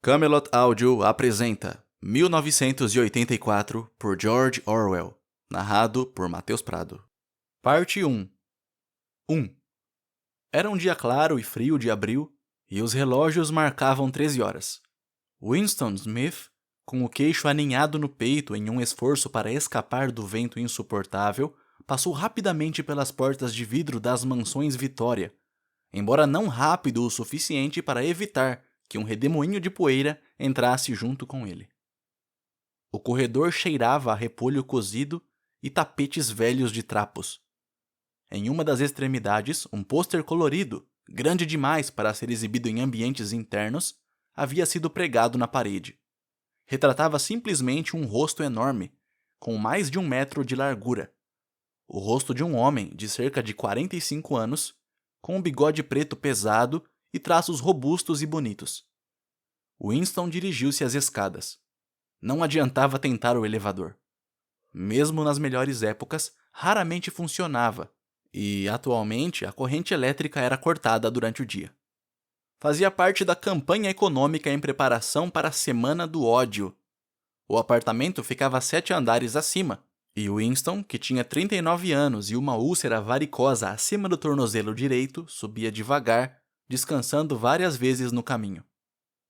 Camelot Audio apresenta 1984 por George Orwell, narrado por Matheus Prado. Parte 1. Era um dia claro e frio de abril, e os relógios marcavam 13 horas. Winston Smith, com o queixo aninhado no peito em um esforço para escapar do vento insuportável, passou rapidamente pelas portas de vidro das mansões Vitória, embora não rápido o suficiente para evitar que um redemoinho de poeira entrasse junto com ele. O corredor cheirava a repolho cozido e tapetes velhos de trapos. Em uma das extremidades, um pôster colorido, grande demais para ser exibido em ambientes internos, havia sido pregado na parede. Retratava simplesmente um rosto enorme, com mais de 1 metro de largura. O rosto de um homem de cerca de 45 anos, com um bigode preto pesado e traços robustos e bonitos. Winston dirigiu-se às escadas. Não adiantava tentar o elevador. Mesmo nas melhores épocas, raramente funcionava, e, atualmente, a corrente elétrica era cortada durante o dia. Fazia parte da campanha econômica em preparação para a Semana do Ódio. O apartamento ficava 7 andares acima, e Winston, que tinha 39 anos e uma úlcera varicosa acima do tornozelo direito, subia devagar, descansando várias vezes no caminho.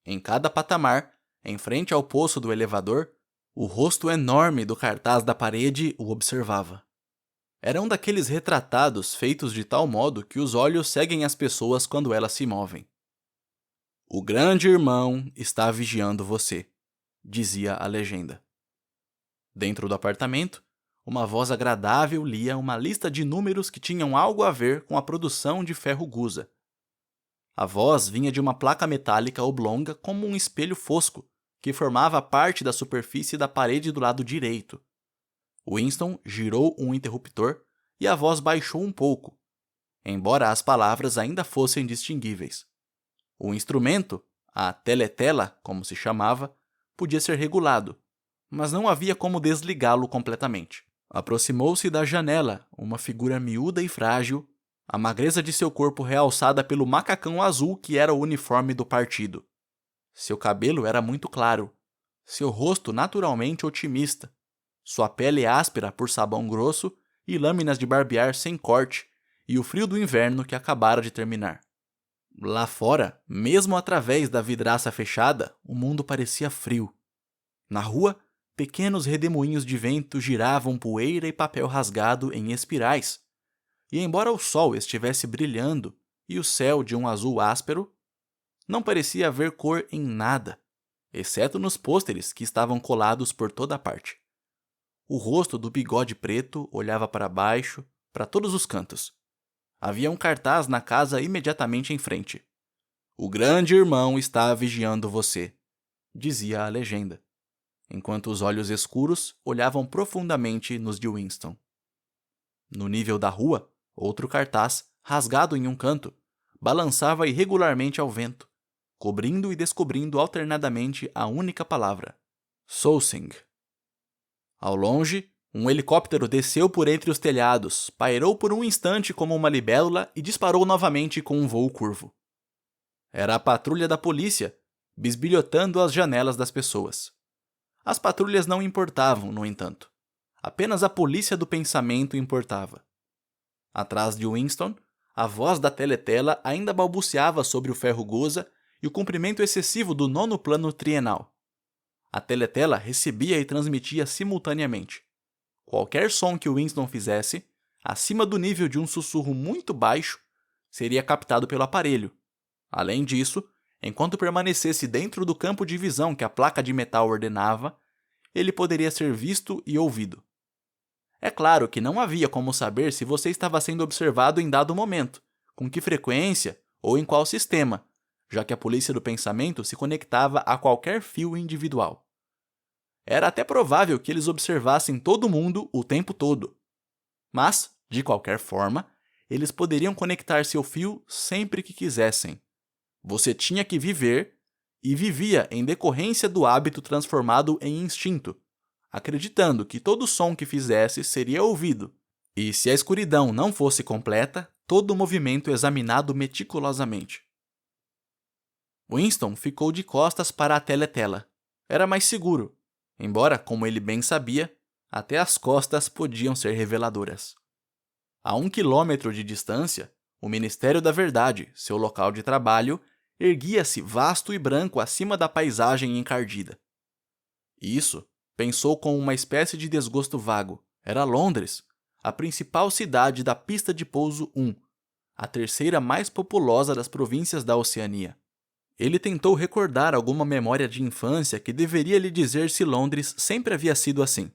Em cada patamar, em frente ao poço do elevador, o rosto enorme do cartaz da parede o observava. Era um daqueles retratados feitos de tal modo que os olhos seguem as pessoas quando elas se movem. "O grande irmão está vigiando você", dizia a legenda. Dentro do apartamento, uma voz agradável lia uma lista de números que tinham algo a ver com a produção de ferro gusa. A voz vinha de uma placa metálica oblonga como um espelho fosco, que formava parte da superfície da parede do lado direito. Winston girou um interruptor e a voz baixou um pouco, embora as palavras ainda fossem distinguíveis. O instrumento, a teletela, como se chamava, podia ser regulado, mas não havia como desligá-lo completamente. Aproximou-se da janela, uma figura miúda e frágil, a magreza de seu corpo realçada pelo macacão azul que era o uniforme do partido. Seu cabelo era muito claro, seu rosto naturalmente otimista, sua pele áspera por sabão grosso e lâminas de barbear sem corte, e o frio do inverno que acabara de terminar. Lá fora, mesmo através da vidraça fechada, o mundo parecia frio. Na rua, pequenos redemoinhos de vento giravam poeira e papel rasgado em espirais, e embora o sol estivesse brilhando e o céu de um azul áspero, não parecia haver cor em nada, exceto nos pôsteres que estavam colados por toda parte. O rosto do bigode preto olhava para baixo, para todos os cantos. Havia um cartaz na casa imediatamente em frente. "O grande irmão está vigiando você", dizia a legenda, enquanto os olhos escuros olhavam profundamente nos de Winston. No nível da rua, outro cartaz, rasgado em um canto, balançava irregularmente ao vento, cobrindo e descobrindo alternadamente a única palavra: Solsing. Ao longe, um helicóptero desceu por entre os telhados, pairou por um instante como uma libélula e disparou novamente com um voo curvo. Era a patrulha da polícia, bisbilhotando as janelas das pessoas. As patrulhas não importavam, no entanto. Apenas a polícia do pensamento importava. Atrás de Winston, a voz da teletela ainda balbuciava sobre o ferro gusa e o comprimento excessivo do 9º plano trienal. A teletela recebia e transmitia simultaneamente. Qualquer som que Winston fizesse, acima do nível de um sussurro muito baixo, seria captado pelo aparelho. Além disso, enquanto permanecesse dentro do campo de visão que a placa de metal ordenava, ele poderia ser visto e ouvido. É claro que não havia como saber se você estava sendo observado em dado momento, com que frequência ou em qual sistema, já que a polícia do pensamento se conectava a qualquer fio individual. Era até provável que eles observassem todo mundo o tempo todo. Mas, de qualquer forma, eles poderiam conectar seu fio sempre que quisessem. Você tinha que viver e vivia em decorrência do hábito transformado em instinto, acreditando que todo som que fizesse seria ouvido, e se a escuridão não fosse completa, todo o movimento examinado meticulosamente. Winston ficou de costas para a teletela. Era mais seguro, embora, como ele bem sabia, até as costas podiam ser reveladoras. A 1 quilômetro de distância, o Ministério da Verdade, seu local de trabalho, erguia-se vasto e branco acima da paisagem encardida. Isso, pensou com uma espécie de desgosto vago, era Londres, a principal cidade da pista de pouso 1, a terceira mais populosa das províncias da Oceania. Ele tentou recordar alguma memória de infância que deveria lhe dizer se Londres sempre havia sido assim.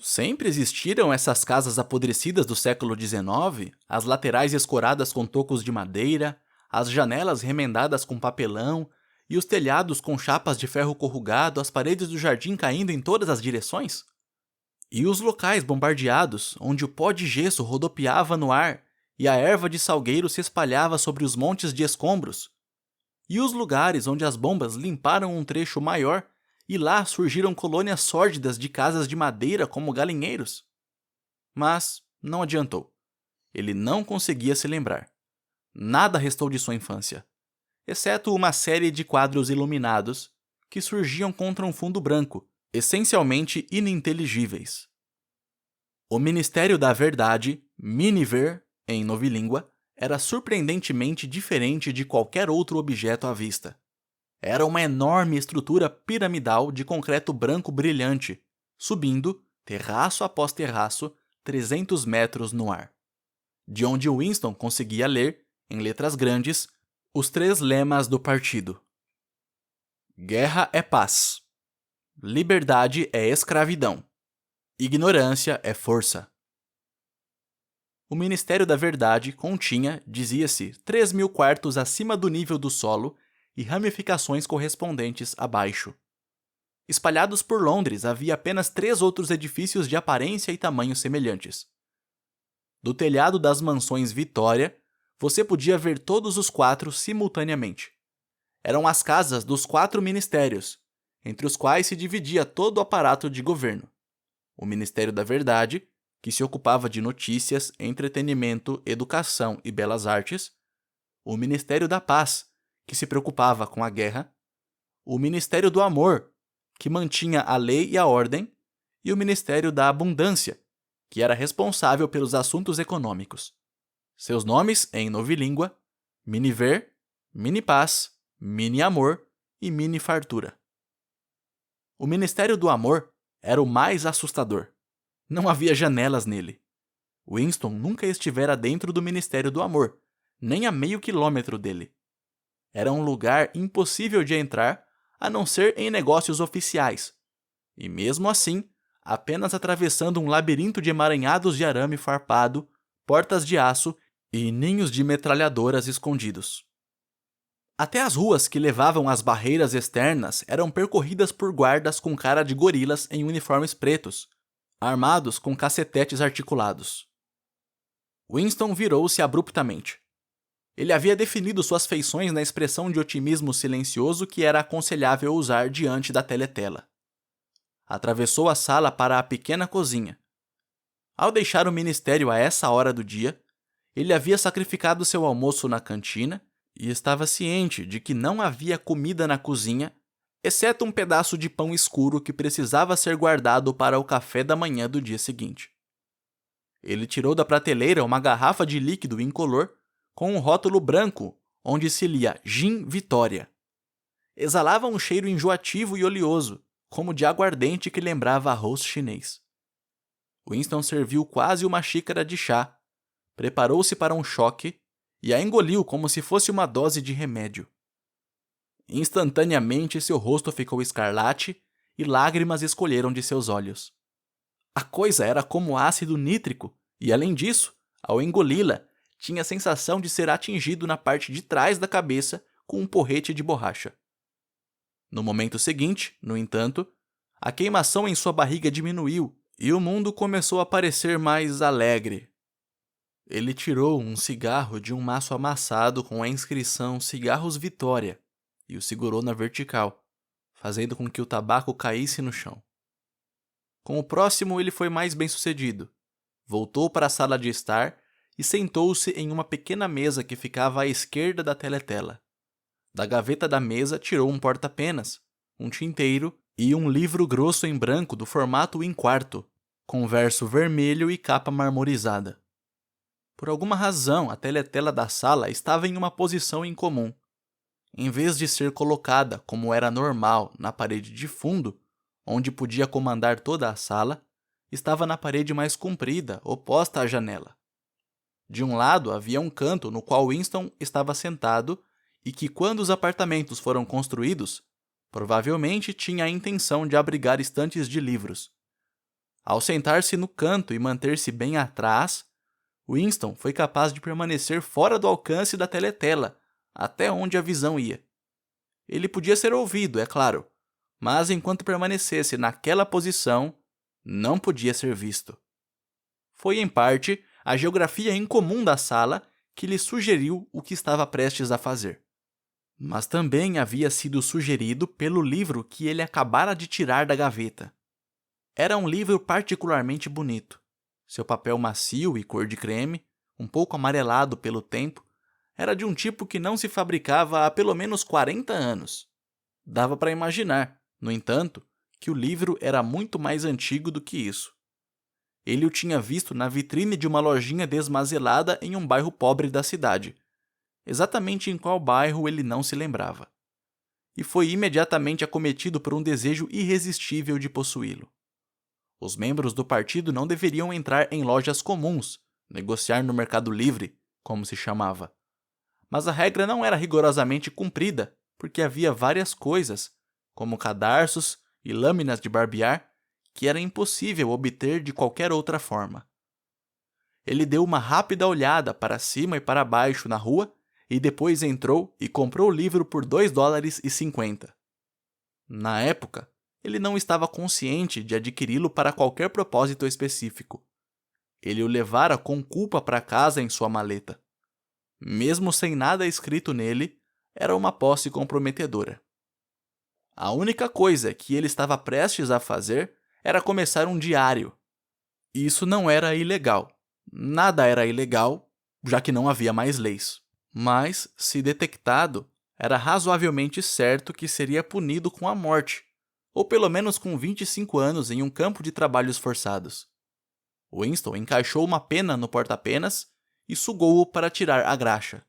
Sempre existiram essas casas apodrecidas do século XIX, as laterais escoradas com tocos de madeira, as janelas remendadas com papelão e os telhados com chapas de ferro corrugado, as paredes do jardim caindo em todas as direções? E os locais bombardeados, onde o pó de gesso rodopiava no ar e a erva de salgueiro se espalhava sobre os montes de escombros? E os lugares onde as bombas limparam um trecho maior e lá surgiram colônias sórdidas de casas de madeira como galinheiros? Mas não adiantou. Ele não conseguia se lembrar. Nada restou de sua infância, exceto uma série de quadros iluminados que surgiam contra um fundo branco, essencialmente ininteligíveis. O Ministério da Verdade, Miniver, em novilíngua, era surpreendentemente diferente de qualquer outro objeto à vista. Era uma enorme estrutura piramidal de concreto branco brilhante, subindo, terraço após terraço, 300 metros no ar. De onde Winston conseguia ler, em letras grandes, os 3 lemas do partido. Guerra é paz. Liberdade é escravidão. Ignorância é força. O Ministério da Verdade continha, dizia-se, 3.000 quartos acima do nível do solo e ramificações correspondentes abaixo. Espalhados por Londres havia apenas 3 outros edifícios de aparência e tamanho semelhantes. Do telhado das mansões Vitória, você podia ver todos os 4 simultaneamente. Eram as casas dos 4 ministérios, entre os quais se dividia todo o aparato de governo. O Ministério da Verdade, que se ocupava de notícias, entretenimento, educação e belas artes, o Ministério da Paz, que se preocupava com a guerra, o Ministério do Amor, que mantinha a lei e a ordem, e o Ministério da Abundância, que era responsável pelos assuntos econômicos. Seus nomes, em novilíngua, Miniver, Mini-Paz, Mini-Amor e Mini-Fartura. O Ministério do Amor era o mais assustador. Não havia janelas nele. Winston nunca estivera dentro do Ministério do Amor, nem a meio quilômetro dele. Era um lugar impossível de entrar, a não ser em negócios oficiais. E mesmo assim, apenas atravessando um labirinto de emaranhados de arame farpado, portas de aço e ninhos de metralhadoras escondidos. Até as ruas que levavam às barreiras externas eram percorridas por guardas com cara de gorilas em uniformes pretos, armados com cacetetes articulados. Winston virou-se abruptamente. Ele havia definido suas feições na expressão de otimismo silencioso que era aconselhável usar diante da teletela. Atravessou a sala para a pequena cozinha. Ao deixar o ministério a essa hora do dia, ele havia sacrificado seu almoço na cantina e estava ciente de que não havia comida na cozinha, exceto um pedaço de pão escuro que precisava ser guardado para o café da manhã do dia seguinte. Ele tirou da prateleira uma garrafa de líquido incolor com um rótulo branco onde se lia Gin Vitória. Exalava um cheiro enjoativo e oleoso, como de aguardente que lembrava arroz chinês. Winston serviu quase uma xícara de chá, preparou-se para um choque e a engoliu como se fosse uma dose de remédio. Instantaneamente seu rosto ficou escarlate e lágrimas escolheram de seus olhos. A coisa era como ácido nítrico e, além disso, ao engoli-la, tinha a sensação de ser atingido na parte de trás da cabeça com um porrete de borracha. No momento seguinte, no entanto, a queimação em sua barriga diminuiu e o mundo começou a parecer mais alegre. Ele tirou um cigarro de um maço amassado com a inscrição Cigarros Vitória e o segurou na vertical, fazendo com que o tabaco caísse no chão. Com o próximo ele foi mais bem-sucedido. Voltou para a sala de estar e sentou-se em uma pequena mesa que ficava à esquerda da teletela. Da gaveta da mesa tirou um porta-penas, um tinteiro e um livro grosso em branco do formato em quarto, com verso vermelho e capa marmorizada. Por alguma razão, a teletela da sala estava em uma posição incomum. Em vez de ser colocada, como era normal, na parede de fundo, onde podia comandar toda a sala, estava na parede mais comprida, oposta à janela. De um lado havia um canto no qual Winston estava sentado e que, quando os apartamentos foram construídos, provavelmente tinha a intenção de abrigar estantes de livros. Ao sentar-se no canto e manter-se bem atrás, Winston foi capaz de permanecer fora do alcance da teletela, até onde a visão ia. Ele podia ser ouvido, é claro, mas enquanto permanecesse naquela posição, não podia ser visto. Foi, em parte, a geografia incomum da sala que lhe sugeriu o que estava prestes a fazer. Mas também havia sido sugerido pelo livro que ele acabara de tirar da gaveta. Era um livro particularmente bonito. Seu papel macio e cor de creme, um pouco amarelado pelo tempo, era de um tipo que não se fabricava há pelo menos 40 anos. Dava para imaginar, no entanto, que o livro era muito mais antigo do que isso. Ele o tinha visto na vitrine de uma lojinha desmazelada em um bairro pobre da cidade. Exatamente em qual bairro ele não se lembrava. E foi imediatamente acometido por um desejo irresistível de possuí-lo. Os membros do partido não deveriam entrar em lojas comuns, negociar no mercado livre, como se chamava. Mas a regra não era rigorosamente cumprida, porque havia várias coisas, como cadarços e lâminas de barbear, que era impossível obter de qualquer outra forma. Ele deu uma rápida olhada para cima e para baixo na rua e depois entrou e comprou o livro por $2,50. Na época, ele não estava consciente de adquiri-lo para qualquer propósito específico. Ele o levara com culpa para casa em sua maleta. Mesmo sem nada escrito nele, era uma posse comprometedora. A única coisa que ele estava prestes a fazer era começar um diário. Isso não era ilegal. Nada era ilegal, já que não havia mais leis. Mas, se detectado, era razoavelmente certo que seria punido com a morte, ou pelo menos com 25 anos em um campo de trabalhos forçados. Winston encaixou uma pena no porta-penas e sugou-o para tirar a graxa.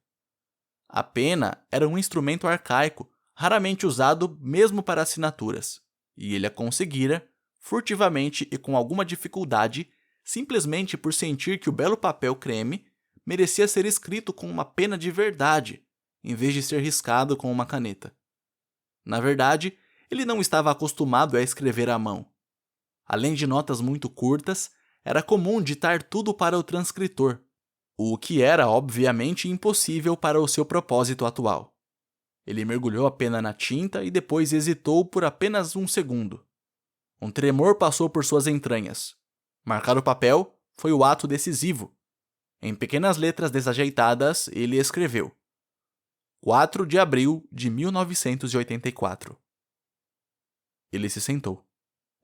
A pena era um instrumento arcaico, raramente usado mesmo para assinaturas, e ele a conseguira, furtivamente e com alguma dificuldade, simplesmente por sentir que o belo papel creme merecia ser escrito com uma pena de verdade, em vez de ser riscado com uma caneta. Na verdade, ele não estava acostumado a escrever à mão. Além de notas muito curtas, era comum ditar tudo para o transcritor, o que era, obviamente, impossível para o seu propósito atual. Ele mergulhou a pena na tinta e depois hesitou por apenas um segundo. Um tremor passou por suas entranhas. Marcar o papel foi o ato decisivo. Em pequenas letras desajeitadas, ele escreveu: 4 de abril de 1984. Ele se sentou.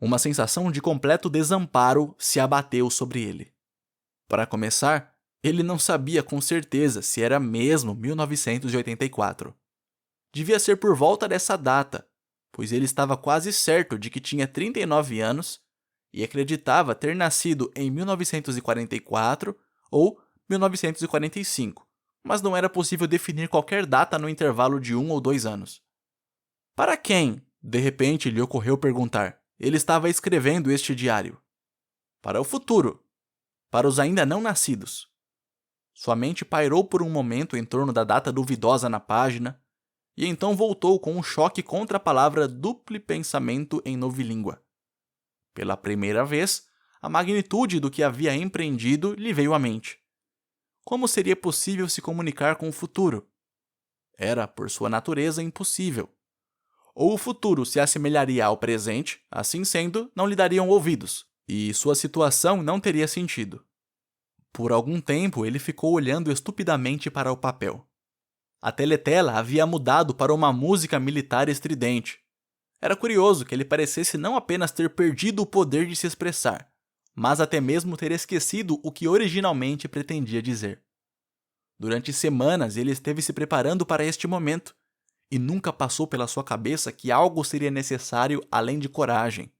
Uma sensação de completo desamparo se abateu sobre ele. Para começar, ele não sabia com certeza se era mesmo 1984. Devia ser por volta dessa data, pois ele estava quase certo de que tinha 39 anos e acreditava ter nascido em 1944 ou 1945, mas não era possível definir qualquer data no intervalo de 1 ou 2 anos. Para quem, de repente, lhe ocorreu perguntar, ele estava escrevendo este diário? Para o futuro. Para os ainda não nascidos. Sua mente pairou por um momento em torno da data duvidosa na página, e então voltou com um choque contra a palavra duplo pensamento em novilíngua. Pela primeira vez, a magnitude do que havia empreendido lhe veio à mente. Como seria possível se comunicar com o futuro? Era, por sua natureza, impossível. Ou o futuro se assemelharia ao presente, assim sendo, não lhe dariam ouvidos, e sua situação não teria sentido. Por algum tempo, ele ficou olhando estupidamente para o papel. A teletela havia mudado para uma música militar estridente. Era curioso que ele parecesse não apenas ter perdido o poder de se expressar, mas até mesmo ter esquecido o que originalmente pretendia dizer. Durante semanas ele esteve se preparando para este momento, e nunca passou pela sua cabeça que algo seria necessário além de coragem.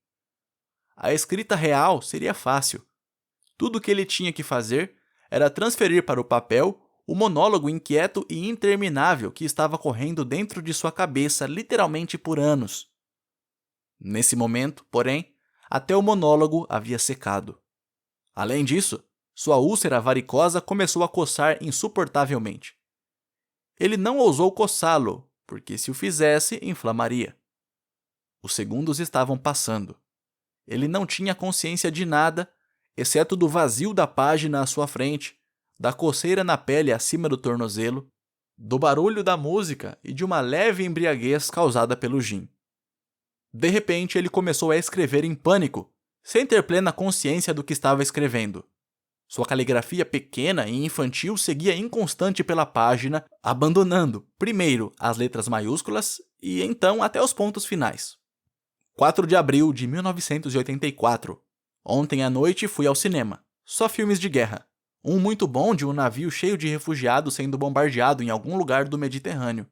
A escrita real seria fácil. Tudo o que ele tinha que fazer era transferir para o papel o monólogo inquieto e interminável que estava correndo dentro de sua cabeça literalmente por anos. Nesse momento, porém, até o monólogo havia secado. Além disso, sua úlcera varicosa começou a coçar insuportavelmente. Ele não ousou coçá-lo, porque se o fizesse, inflamaria. Os segundos estavam passando. Ele não tinha consciência de nada, exceto do vazio da página à sua frente, da coceira na pele acima do tornozelo, do barulho da música e de uma leve embriaguez causada pelo gin. De repente, ele começou a escrever em pânico, sem ter plena consciência do que estava escrevendo. Sua caligrafia pequena e infantil seguia inconstante pela página, abandonando, primeiro, as letras maiúsculas e então até os pontos finais. 4 de abril de 1984. Ontem à noite fui ao cinema. Só filmes de guerra. Um muito bom de um navio cheio de refugiados sendo bombardeado em algum lugar do Mediterrâneo.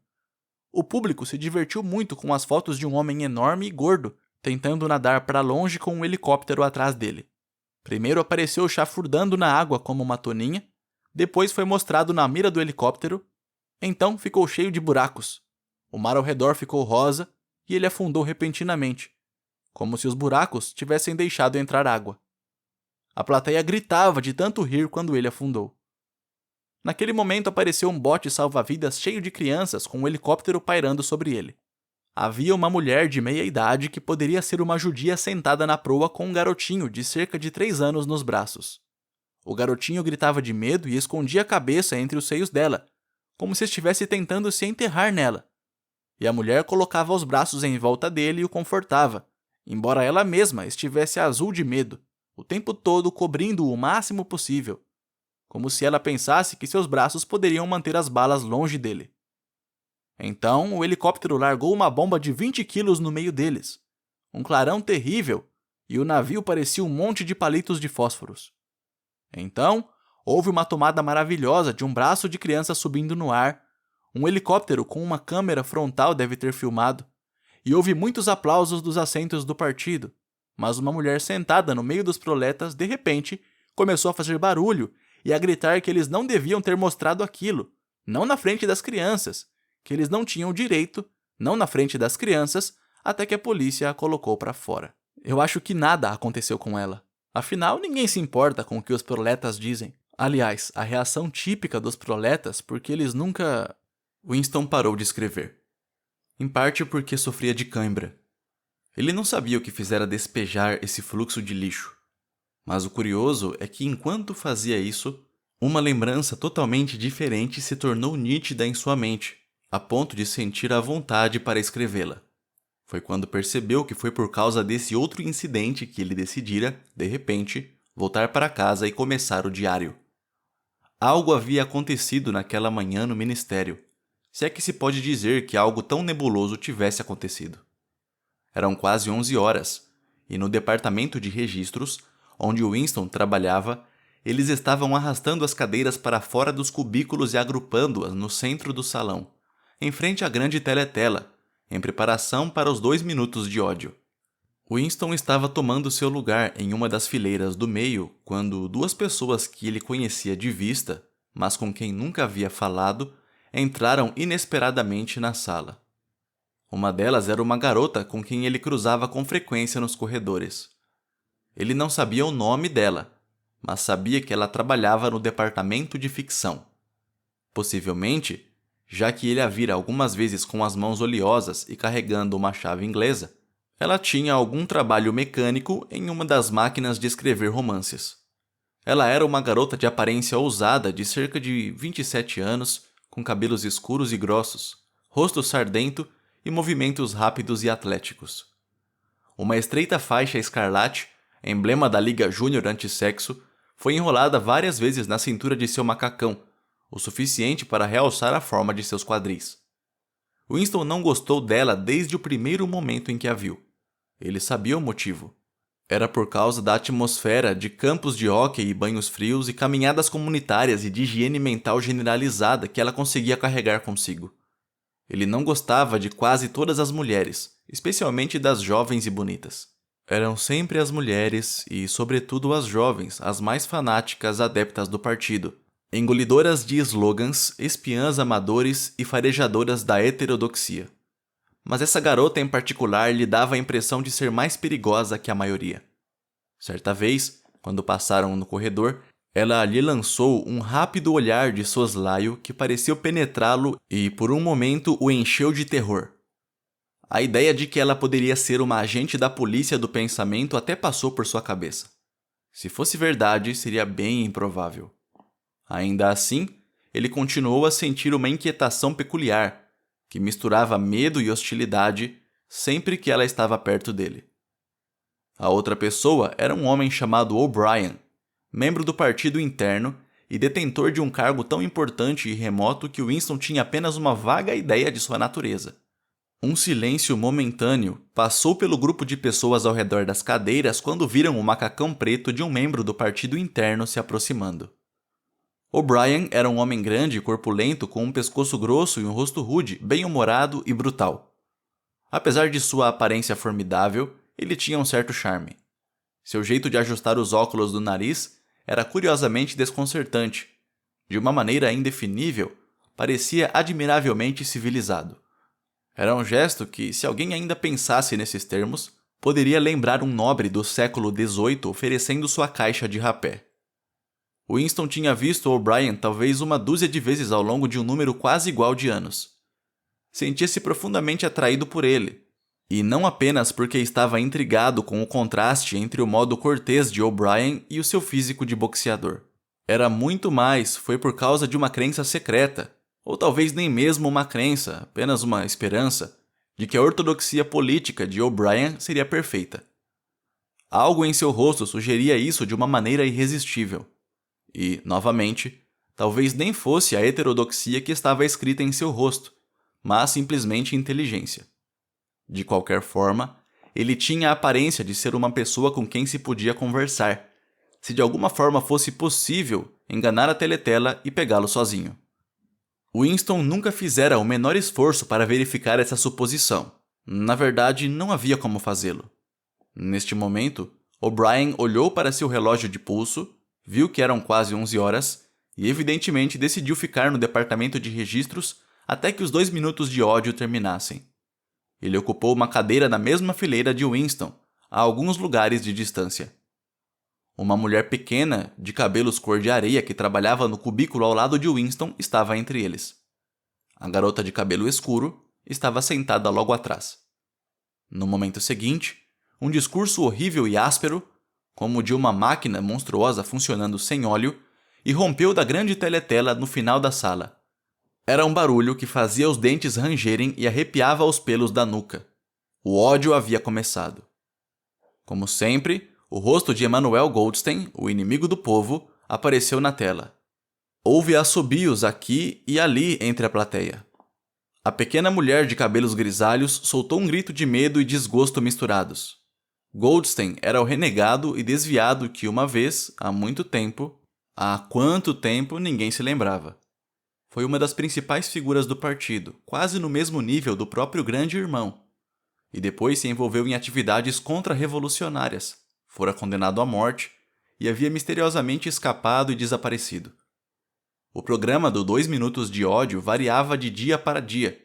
O público se divertiu muito com as fotos de um homem enorme e gordo, tentando nadar para longe com um helicóptero atrás dele. Primeiro apareceu chafurdando na água como uma toninha, depois foi mostrado na mira do helicóptero, então ficou cheio de buracos. O mar ao redor ficou rosa e ele afundou repentinamente, como se os buracos tivessem deixado entrar água. A plateia gritava de tanto rir quando ele afundou. Naquele momento apareceu um bote salva-vidas cheio de crianças com um helicóptero pairando sobre ele. Havia uma mulher de meia idade que poderia ser uma judia sentada na proa com um garotinho de cerca de 3 anos nos braços. O garotinho gritava de medo e escondia a cabeça entre os seios dela, como se estivesse tentando se enterrar nela. E a mulher colocava os braços em volta dele e o confortava, embora ela mesma estivesse azul de medo, o tempo todo cobrindo-o o máximo possível, como se ela pensasse que seus braços poderiam manter as balas longe dele. Então, o helicóptero largou uma bomba de 20 quilos no meio deles, um clarão terrível, e o navio parecia um monte de palitos de fósforos. Então, houve uma tomada maravilhosa de um braço de criança subindo no ar, um helicóptero com uma câmera frontal deve ter filmado, e houve muitos aplausos dos assentos do partido, mas uma mulher sentada no meio dos proletas, de repente, começou a fazer barulho e a gritar que eles não deviam ter mostrado aquilo, não na frente das crianças, que eles não tinham direito, não na frente das crianças, até que a polícia a colocou para fora. Eu acho que nada aconteceu com ela. Afinal, ninguém se importa com o que os proletas dizem. Aliás, a reação típica dos proletas, porque eles nunca... Winston parou de escrever. Em parte porque sofria de cãibra. Ele não sabia o que fizera despejar esse fluxo de lixo. Mas o curioso é que enquanto fazia isso, uma lembrança totalmente diferente se tornou nítida em sua mente, a ponto de sentir a vontade para escrevê-la. Foi quando percebeu que foi por causa desse outro incidente que ele decidira, de repente, voltar para casa e começar o diário. Algo havia acontecido naquela manhã no ministério, se é que se pode dizer que algo tão nebuloso tivesse acontecido. Eram quase 11 horas, e no departamento de registros, onde Winston trabalhava, eles estavam arrastando as cadeiras para fora dos cubículos e agrupando-as no centro do salão, em frente à grande teletela, em preparação para os 2 minutos de ódio. Winston estava tomando seu lugar em uma das fileiras do meio quando 2 pessoas que ele conhecia de vista, mas com quem nunca havia falado, entraram inesperadamente na sala. Uma delas era uma garota com quem ele cruzava com frequência nos corredores. Ele não sabia o nome dela, mas sabia que ela trabalhava no departamento de ficção. Possivelmente, já que ele a vira algumas vezes com as mãos oleosas e carregando uma chave inglesa, ela tinha algum trabalho mecânico em uma das máquinas de escrever romances. Ela era uma garota de aparência ousada de cerca de 27 anos, com cabelos escuros e grossos, rosto sardento e movimentos rápidos e atléticos. Uma estreita faixa escarlate, emblema da Liga Júnior Antissexo, foi enrolada várias vezes na cintura de seu macacão, o suficiente para realçar a forma de seus quadris. Winston não gostou dela desde o primeiro momento em que a viu. Ele sabia o motivo. Era por causa da atmosfera de campos de hóquei e banhos frios e caminhadas comunitárias e de higiene mental generalizada que ela conseguia carregar consigo. Ele não gostava de quase todas as mulheres, especialmente das jovens e bonitas. Eram sempre as mulheres e, sobretudo, as jovens, as mais fanáticas adeptas do partido, engolidoras de slogans, espiãs amadores e farejadoras da heterodoxia. Mas essa garota em particular lhe dava a impressão de ser mais perigosa que a maioria. Certa vez, quando passaram no corredor, ela lhe lançou um rápido olhar de soslaio que pareceu penetrá-lo e, por um momento, o encheu de terror. A ideia de que ela poderia ser uma agente da polícia do pensamento até passou por sua cabeça. Se fosse verdade, seria bem improvável. Ainda assim, ele continuou a sentir uma inquietação peculiar, que misturava medo e hostilidade sempre que ela estava perto dele. A outra pessoa era um homem chamado O'Brien, membro do partido interno e detentor de um cargo tão importante e remoto que Winston tinha apenas uma vaga ideia de sua natureza. Um silêncio momentâneo passou pelo grupo de pessoas ao redor das cadeiras quando viram o macacão preto de um membro do partido interno se aproximando. O'Brien era um homem grande e corpulento com um pescoço grosso e um rosto rude, bem-humorado e brutal. Apesar de sua aparência formidável, ele tinha um certo charme. Seu jeito de ajustar os óculos do nariz era curiosamente desconcertante. De uma maneira indefinível, parecia admiravelmente civilizado. Era um gesto que, se alguém ainda pensasse nesses termos, poderia lembrar um nobre do século XVIII oferecendo sua caixa de rapé. Winston tinha visto O'Brien talvez uma dúzia de vezes ao longo de um número quase igual de anos. Sentia-se profundamente atraído por ele, e não apenas porque estava intrigado com o contraste entre o modo cortês de O'Brien e o seu físico de boxeador. Era muito mais, foi por causa de uma crença secreta, ou talvez nem mesmo uma crença, apenas uma esperança, de que a ortodoxia política de O'Brien seria perfeita. Algo em seu rosto sugeria isso de uma maneira irresistível. E, novamente, talvez nem fosse a heterodoxia que estava escrita em seu rosto, mas simplesmente inteligência. De qualquer forma, ele tinha a aparência de ser uma pessoa com quem se podia conversar, se de alguma forma fosse possível enganar a teletela e pegá-lo sozinho. Winston nunca fizera o menor esforço para verificar essa suposição. Na verdade, não havia como fazê-lo. Neste momento, O'Brien olhou para seu relógio de pulso, viu que eram quase 11 horas e evidentemente decidiu ficar no departamento de registros até que os 2 minutos de ódio terminassem. Ele ocupou uma cadeira na mesma fileira de Winston, a alguns lugares de distância. Uma mulher pequena, de cabelos cor de areia que trabalhava no cubículo ao lado de Winston estava entre eles. A garota de cabelo escuro estava sentada logo atrás. No momento seguinte, um discurso horrível e áspero, como o de uma máquina monstruosa funcionando sem óleo, irrompeu da grande teletela no final da sala. Era um barulho que fazia os dentes rangerem e arrepiava os pelos da nuca. O ódio havia começado. Como sempre, o rosto de Emmanuel Goldstein, o inimigo do povo, apareceu na tela. Houve assobios aqui e ali entre a plateia. A pequena mulher de cabelos grisalhos soltou um grito de medo e desgosto misturados. Goldstein era o renegado e desviado que uma vez, há muito tempo, há quanto tempo ninguém se lembrava. Foi uma das principais figuras do partido, quase no mesmo nível do próprio grande irmão, e depois se envolveu em atividades contra-revolucionárias, fora condenado à morte e havia misteriosamente escapado e desaparecido. O programa do 2 minutos de ódio variava de dia para dia,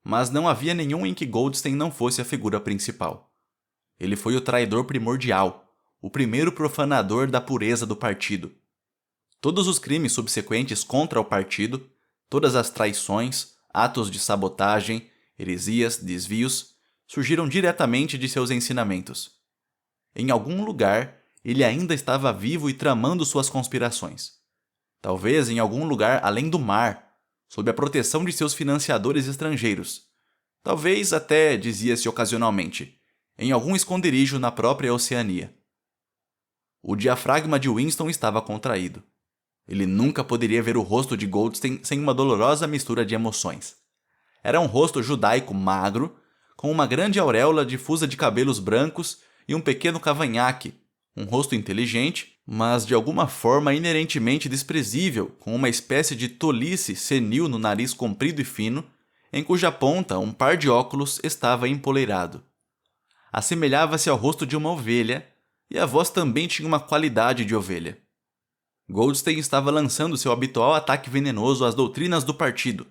mas não havia nenhum em que Goldstein não fosse a figura principal. Ele foi o traidor primordial, o primeiro profanador da pureza do partido. Todos os crimes subsequentes contra o partido, todas as traições, atos de sabotagem, heresias, desvios, surgiram diretamente de seus ensinamentos. Em algum lugar, ele ainda estava vivo e tramando suas conspirações. Talvez em algum lugar além do mar, sob a proteção de seus financiadores estrangeiros. Talvez até, dizia-se ocasionalmente, em algum esconderijo na própria Oceania. O diafragma de Winston estava contraído. Ele nunca poderia ver o rosto de Goldstein sem uma dolorosa mistura de emoções. Era um rosto judaico magro, com uma grande auréola difusa de cabelos brancos e um pequeno cavanhaque, um rosto inteligente, mas de alguma forma inerentemente desprezível, com uma espécie de tolice senil no nariz comprido e fino, em cuja ponta um par de óculos estava empoleirado. Assemelhava-se ao rosto de uma ovelha, e a voz também tinha uma qualidade de ovelha. Goldstein estava lançando seu habitual ataque venenoso às doutrinas do partido.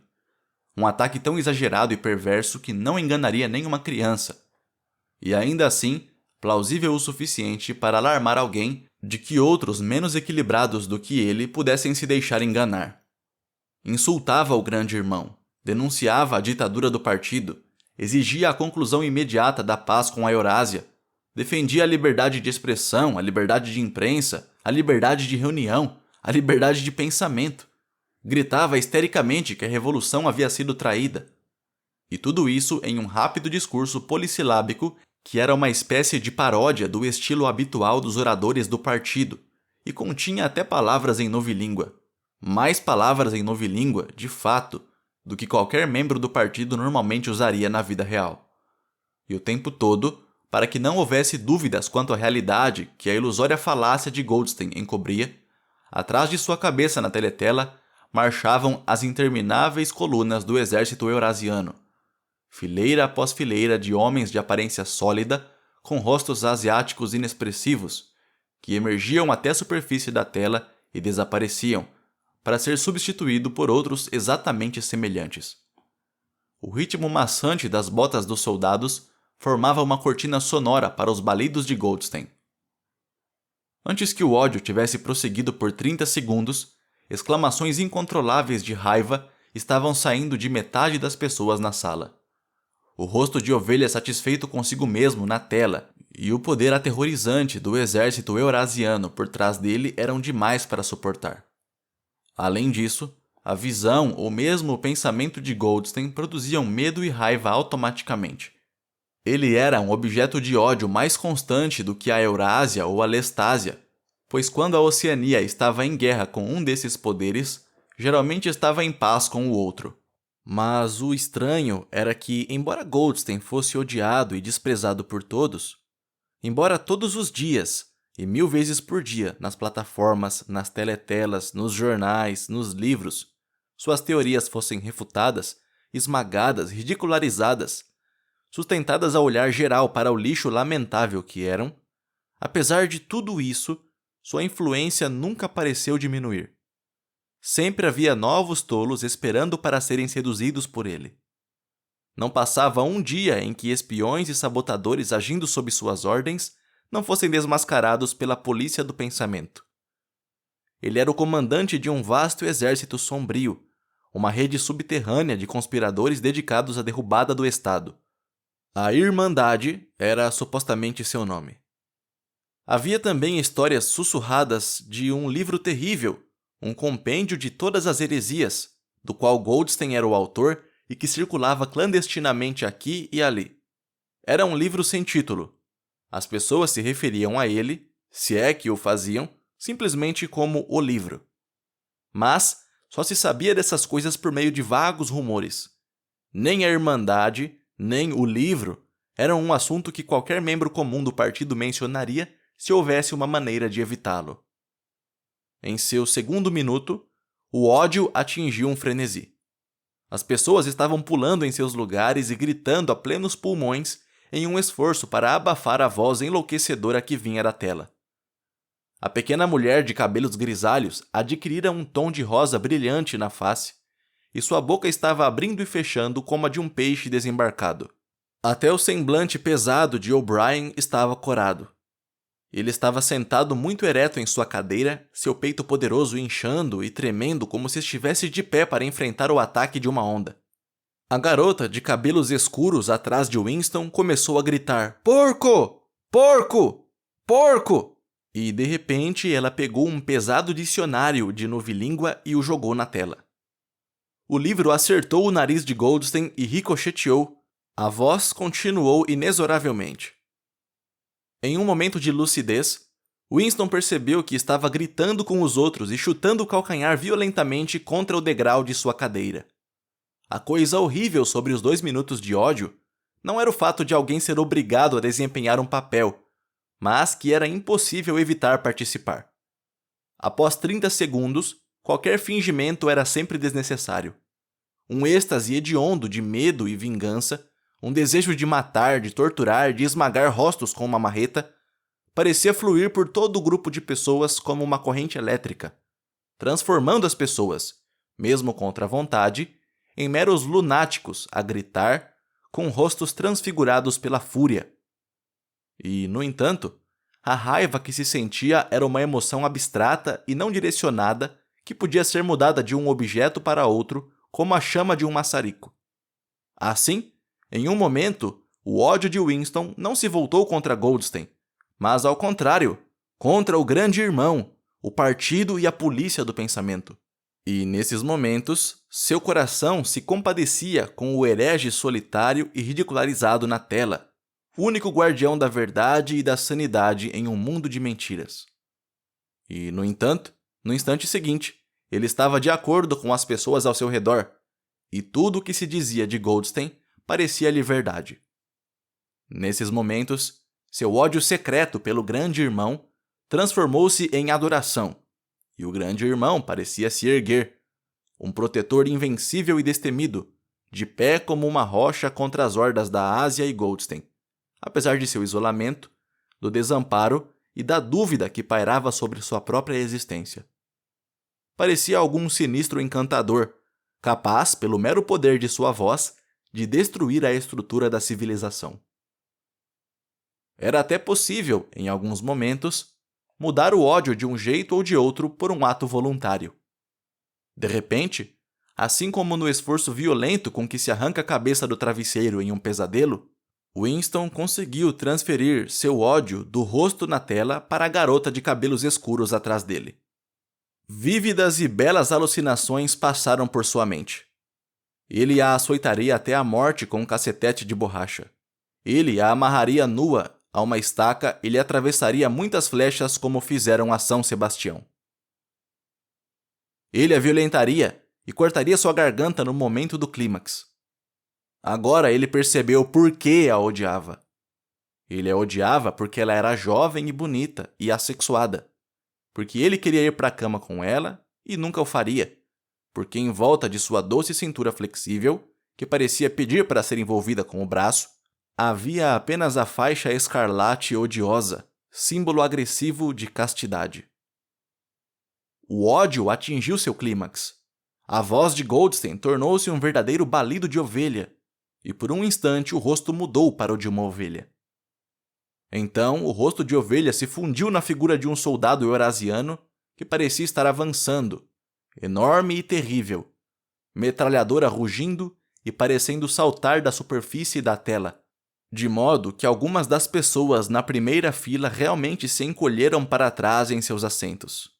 Um ataque tão exagerado e perverso que não enganaria nenhuma criança. E ainda assim, plausível o suficiente para alarmar alguém de que outros menos equilibrados do que ele pudessem se deixar enganar. Insultava o grande irmão, denunciava a ditadura do partido, exigia a conclusão imediata da paz com a Eurásia, defendia a liberdade de expressão, a liberdade de imprensa, a liberdade de reunião, a liberdade de pensamento. Gritava histericamente que a revolução havia sido traída. E tudo isso em um rápido discurso polissilábico que era uma espécie de paródia do estilo habitual dos oradores do partido, e continha até palavras em novilíngua. Mais palavras em novilíngua, de fato, do que qualquer membro do partido normalmente usaria na vida real. E o tempo todo, para que não houvesse dúvidas quanto à realidade que a ilusória falácia de Goldstein encobria, atrás de sua cabeça na teletela marchavam as intermináveis colunas do exército eurasiano, fileira após fileira de homens de aparência sólida, com rostos asiáticos inexpressivos, que emergiam até a superfície da tela e desapareciam, para ser substituído por outros exatamente semelhantes. O ritmo maçante das botas dos soldados formava uma cortina sonora para os balidos de Goldstein. Antes que o ódio tivesse prosseguido por 30 segundos, exclamações incontroláveis de raiva estavam saindo de metade das pessoas na sala. O rosto de ovelha satisfeito consigo mesmo na tela e o poder aterrorizante do exército eurasiano por trás dele eram demais para suportar. Além disso, a visão ou mesmo o pensamento de Goldstein produziam medo e raiva automaticamente. Ele era um objeto de ódio mais constante do que a Eurásia ou a Lestásia, pois quando a Oceania estava em guerra com um desses poderes, geralmente estava em paz com o outro. Mas o estranho era que, embora Goldstein fosse odiado e desprezado por todos, embora todos os dias, e 1000 vezes por dia, nas plataformas, nas teletelas, nos jornais, nos livros, suas teorias fossem refutadas, esmagadas, ridicularizadas, sustentadas a olhar geral para o lixo lamentável que eram, apesar de tudo isso, sua influência nunca pareceu diminuir. Sempre havia novos tolos esperando para serem seduzidos por ele. Não passava um dia em que espiões e sabotadores agindo sob suas ordens não fossem desmascarados pela polícia do pensamento. Ele era o comandante de um vasto exército sombrio, uma rede subterrânea de conspiradores dedicados à derrubada do Estado. A Irmandade era supostamente seu nome. Havia também histórias sussurradas de um livro terrível, um compêndio de todas as heresias, do qual Goldstein era o autor e que circulava clandestinamente aqui e ali. Era um livro sem título. As pessoas se referiam a ele, se é que o faziam, simplesmente como o livro. Mas só se sabia dessas coisas por meio de vagos rumores. Nem a Irmandade, nem o livro eram um assunto que qualquer membro comum do partido mencionaria se houvesse uma maneira de evitá-lo. Em seu segundo minuto, o ódio atingiu um frenesi. As pessoas estavam pulando em seus lugares e gritando a plenos pulmões em um esforço para abafar a voz enlouquecedora que vinha da tela. A pequena mulher de cabelos grisalhos adquirira um tom de rosa brilhante na face, e sua boca estava abrindo e fechando como a de um peixe desembarcado. Até o semblante pesado de O'Brien estava corado. Ele estava sentado muito ereto em sua cadeira, seu peito poderoso inchando e tremendo como se estivesse de pé para enfrentar o ataque de uma onda. A garota de cabelos escuros atrás de Winston começou a gritar: "Porco! Porco! Porco!" E, de repente, ela pegou um pesado dicionário de novilíngua e o jogou na tela. O livro acertou o nariz de Goldstein e ricocheteou. A voz continuou inexoravelmente. Em um momento de lucidez, Winston percebeu que estava gritando com os outros e chutando o calcanhar violentamente contra o degrau de sua cadeira. A coisa horrível sobre os 2 minutos de ódio não era o fato de alguém ser obrigado a desempenhar um papel, mas que era impossível evitar participar. Após 30 segundos, qualquer fingimento era sempre desnecessário. um êxtase hediondo de medo e vingança, um desejo de matar, de torturar, de esmagar rostos com uma marreta, parecia fluir por todo o grupo de pessoas como uma corrente elétrica, transformando as pessoas, mesmo contra a vontade, em meros lunáticos a gritar, com rostos transfigurados pela fúria. E, no entanto, a raiva que se sentia era uma emoção abstrata e não direcionada que podia ser mudada de um objeto para outro, como a chama de um maçarico. Assim, em um momento, o ódio de Winston não se voltou contra Goldstein, mas, ao contrário, contra o grande irmão, o partido e a polícia do pensamento. E, nesses momentos, seu coração se compadecia com o herege solitário e ridicularizado na tela, único guardião da verdade e da sanidade em um mundo de mentiras. E, no entanto, no instante seguinte, ele estava de acordo com as pessoas ao seu redor, e tudo o que se dizia de Goldstein parecia-lhe verdade. Nesses momentos, seu ódio secreto pelo grande irmão transformou-se em adoração, e o grande irmão parecia se erguer, um protetor invencível e destemido, de pé como uma rocha contra as hordas da Ásia e Goldstein, apesar de seu isolamento, do desamparo e da dúvida que pairava sobre sua própria existência. Parecia algum sinistro encantador, capaz, pelo mero poder de sua voz, de destruir a estrutura da civilização. Era até possível, em alguns momentos, mudar o ódio de um jeito ou de outro por um ato voluntário. De repente, assim como no esforço violento com que se arranca a cabeça do travesseiro em um pesadelo, Winston conseguiu transferir seu ódio do rosto na tela para a garota de cabelos escuros atrás dele. Vívidas e belas alucinações passaram por sua mente. Ele a açoitaria até a morte com um cacetete de borracha. Ele a amarraria nua a uma estaca e lhe atravessaria muitas flechas como fizeram a São Sebastião. Ele a violentaria e cortaria sua garganta no momento do clímax. Agora ele percebeu por que a odiava. Ele a odiava porque ela era jovem e bonita e assexuada. Porque ele queria ir para a cama com ela e nunca o faria. Porque em volta de sua doce cintura flexível, que parecia pedir para ser envolvida com o braço, havia apenas a faixa escarlate odiosa, símbolo agressivo de castidade. O ódio atingiu seu clímax. A voz de Goldstein tornou-se um verdadeiro balido de ovelha, e por um instante o rosto mudou para o de uma ovelha. Então, o rosto de ovelha se fundiu na figura de um soldado eurasiano que parecia estar avançando, enorme e terrível, metralhadora rugindo e parecendo saltar da superfície da tela, de modo que algumas das pessoas na primeira fila realmente se encolheram para trás em seus assentos.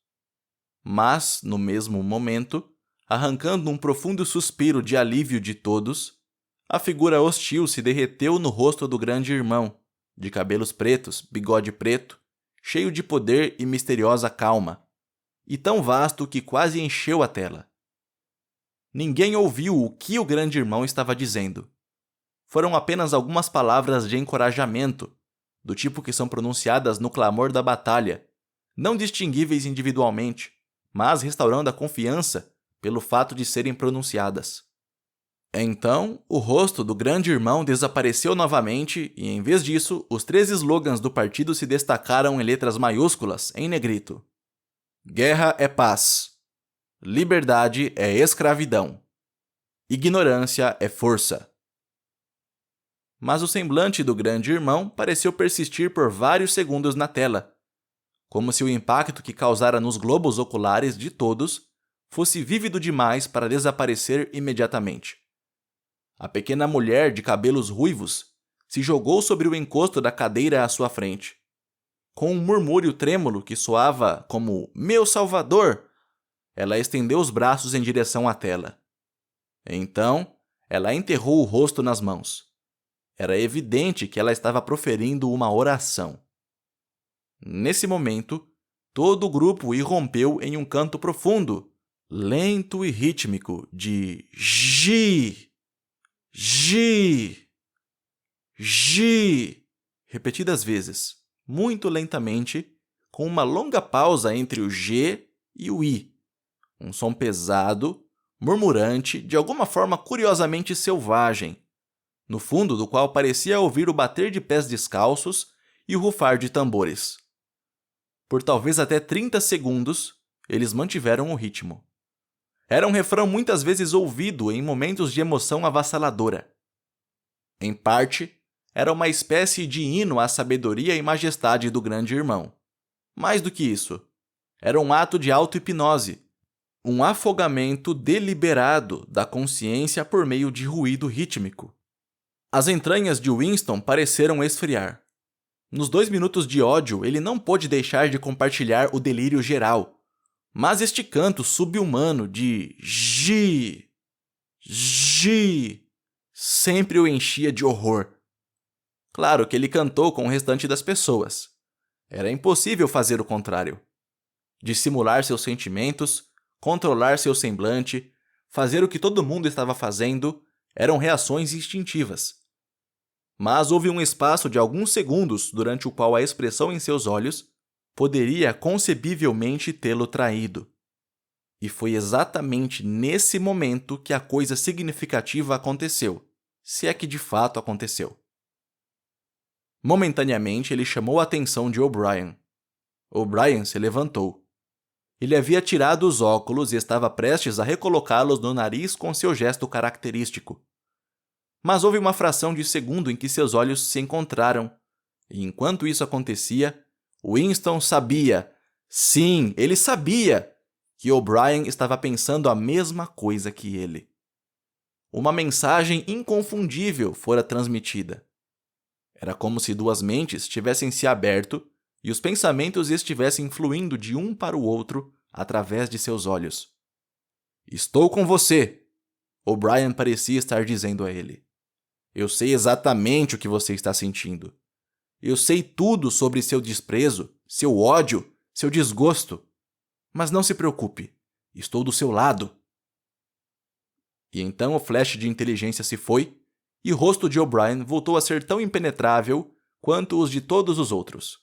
Mas, no mesmo momento, arrancando um profundo suspiro de alívio de todos, a figura hostil se derreteu no rosto do grande irmão, de cabelos pretos, bigode preto, cheio de poder e misteriosa calma, e tão vasto que quase encheu a tela. Ninguém ouviu o que o grande irmão estava dizendo. Foram apenas algumas palavras de encorajamento, do tipo que são pronunciadas no clamor da batalha, não distinguíveis individualmente, mas restaurando a confiança pelo fato de serem pronunciadas. Então, o rosto do grande irmão desapareceu novamente e, em vez disso, os 3 slogans do partido se destacaram em letras maiúsculas, em negrito. Guerra é paz. Liberdade é escravidão. Ignorância é força. Mas o semblante do grande irmão pareceu persistir por vários segundos na tela, como se o impacto que causara nos globos oculares de todos fosse vívido demais para desaparecer imediatamente. A pequena mulher de cabelos ruivos se jogou sobre o encosto da cadeira à sua frente. Com um murmúrio trêmulo que soava como "Meu Salvador!", ela estendeu os braços em direção à tela. Então, ela enterrou o rosto nas mãos. Era evidente que ela estava proferindo uma oração. Nesse momento, todo o grupo irrompeu em um canto profundo, lento e rítmico de "Gi! Gi! Gi!", repetidas vezes, muito lentamente, com uma longa pausa entre o G e o I. Um som pesado, murmurante, de alguma forma curiosamente selvagem, no fundo do qual parecia ouvir o bater de pés descalços e o rufar de tambores. Por talvez até 30 segundos, eles mantiveram o ritmo. Era um refrão muitas vezes ouvido em momentos de emoção avassaladora. Em parte, era uma espécie de hino à sabedoria e majestade do grande irmão. Mais do que isso, era um ato de auto-hipnose, um afogamento deliberado da consciência por meio de ruído rítmico. As entranhas de Winston pareceram esfriar. Nos 2 minutos de ódio, ele não pôde deixar de compartilhar o delírio geral. Mas este canto sub-humano de Gi, Gi, sempre o enchia de horror. Claro que ele cantou com o restante das pessoas. Era impossível fazer o contrário. Dissimular seus sentimentos, controlar seu semblante, fazer o que todo mundo estava fazendo, eram reações instintivas. Mas houve um espaço de alguns segundos durante o qual a expressão em seus olhos poderia concebivelmente tê-lo traído. E foi exatamente nesse momento que a coisa significativa aconteceu, se é que de fato aconteceu. Momentaneamente, ele chamou a atenção de O'Brien. O'Brien se levantou. Ele havia tirado os óculos e estava prestes a recolocá-los no nariz com seu gesto característico. Mas houve uma fração de segundo em que seus olhos se encontraram, e enquanto isso acontecia, Winston sabia, sim, ele sabia, que O'Brien estava pensando a mesma coisa que ele. Uma mensagem inconfundível fora transmitida. Era como se 2 mentes tivessem se aberto e os pensamentos estivessem fluindo de um para o outro através de seus olhos. Estou com você, O'Brien parecia estar dizendo a ele. Eu sei exatamente o que você está sentindo. Eu sei tudo sobre seu desprezo, seu ódio, seu desgosto. Mas não se preocupe, estou do seu lado. E então o flash de inteligência se foi e o rosto de O'Brien voltou a ser tão impenetrável quanto os de todos os outros.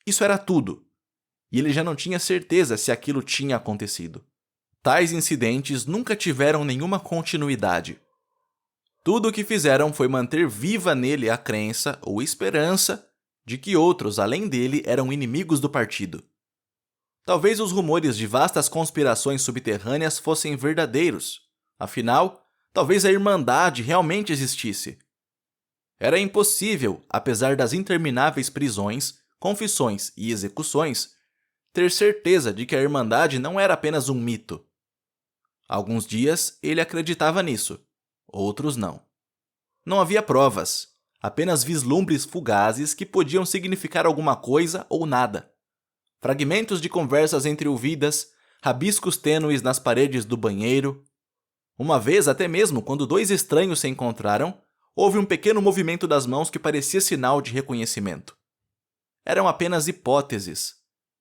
Isso era tudo, e ele já não tinha certeza se aquilo tinha acontecido. Tais incidentes nunca tiveram nenhuma continuidade. Tudo o que fizeram foi manter viva nele a crença ou esperança de que outros, além dele, eram inimigos do partido. Talvez os rumores de vastas conspirações subterrâneas fossem verdadeiros. Afinal, talvez a Irmandade realmente existisse. Era impossível, apesar das intermináveis prisões, confissões e execuções, ter certeza de que a Irmandade não era apenas um mito. Alguns dias ele acreditava nisso, outros não. Não havia provas, apenas vislumbres fugazes que podiam significar alguma coisa ou nada. Fragmentos de conversas entreouvidas, rabiscos tênues nas paredes do banheiro. Uma vez, até mesmo quando 2 estranhos se encontraram, houve um pequeno movimento das mãos que parecia sinal de reconhecimento. Eram apenas hipóteses.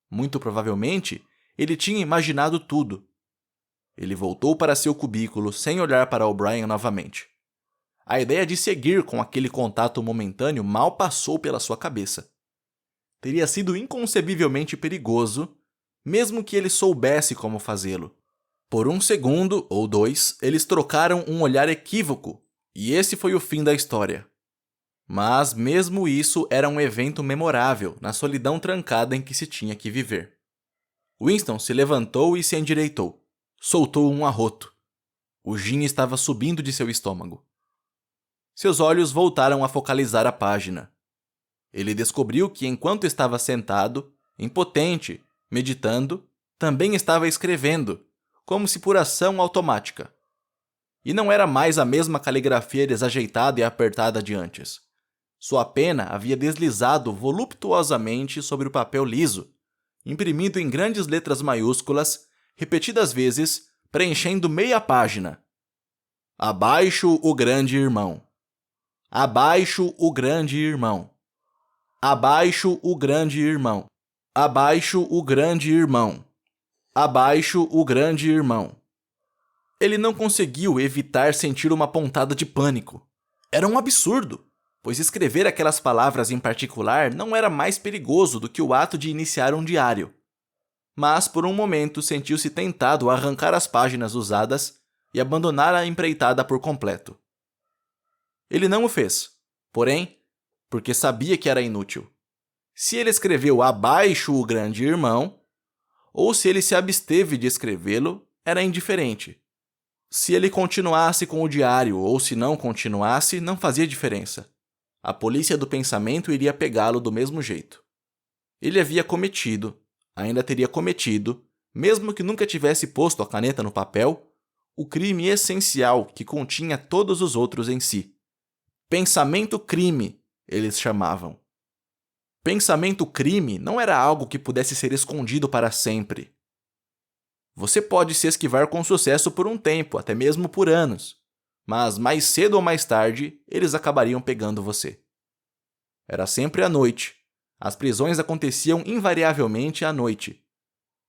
Muito provavelmente, ele tinha imaginado tudo. Ele voltou para seu cubículo sem olhar para O'Brien novamente. A ideia de seguir com aquele contato momentâneo mal passou pela sua cabeça. Teria sido inconcebivelmente perigoso, mesmo que ele soubesse como fazê-lo. Por 1 segundo ou 2, eles trocaram um olhar equívoco, e esse foi o fim da história. Mas mesmo isso era um evento memorável na solidão trancada em que se tinha que viver. Winston se levantou e se endireitou. Soltou um arroto. O gin estava subindo de seu estômago. Seus olhos voltaram a focalizar a página. Ele descobriu que enquanto estava sentado, impotente, meditando, também estava escrevendo, como se por ação automática. E não era mais a mesma caligrafia desajeitada e apertada de antes. Sua pena havia deslizado voluptuosamente sobre o papel liso, imprimido em grandes letras maiúsculas, repetidas vezes, preenchendo meia página. Abaixo o grande irmão. Abaixo o grande irmão. Abaixo o grande irmão. Abaixo o grande irmão. Abaixo o grande irmão. Ele não conseguiu evitar sentir uma pontada de pânico. Era um absurdo, pois escrever aquelas palavras em particular não era mais perigoso do que o ato de iniciar um diário. Mas por um momento sentiu-se tentado a arrancar as páginas usadas e abandonar a empreitada por completo. Ele não o fez, porém, porque sabia que era inútil. Se ele escreveu abaixo o grande irmão, ou se ele se absteve de escrevê-lo, era indiferente. Se ele continuasse com o diário ou se não continuasse, não fazia diferença. A polícia do pensamento iria pegá-lo do mesmo jeito. Ele havia cometido, ainda teria cometido, mesmo que nunca tivesse posto a caneta no papel, o crime essencial que continha todos os outros em si. Pensamento-crime, eles chamavam. Pensamento-crime não era algo que pudesse ser escondido para sempre. Você pode se esquivar com sucesso por um tempo, até mesmo por anos, mas mais cedo ou mais tarde, eles acabariam pegando você. Era sempre à noite. As prisões aconteciam invariavelmente à noite.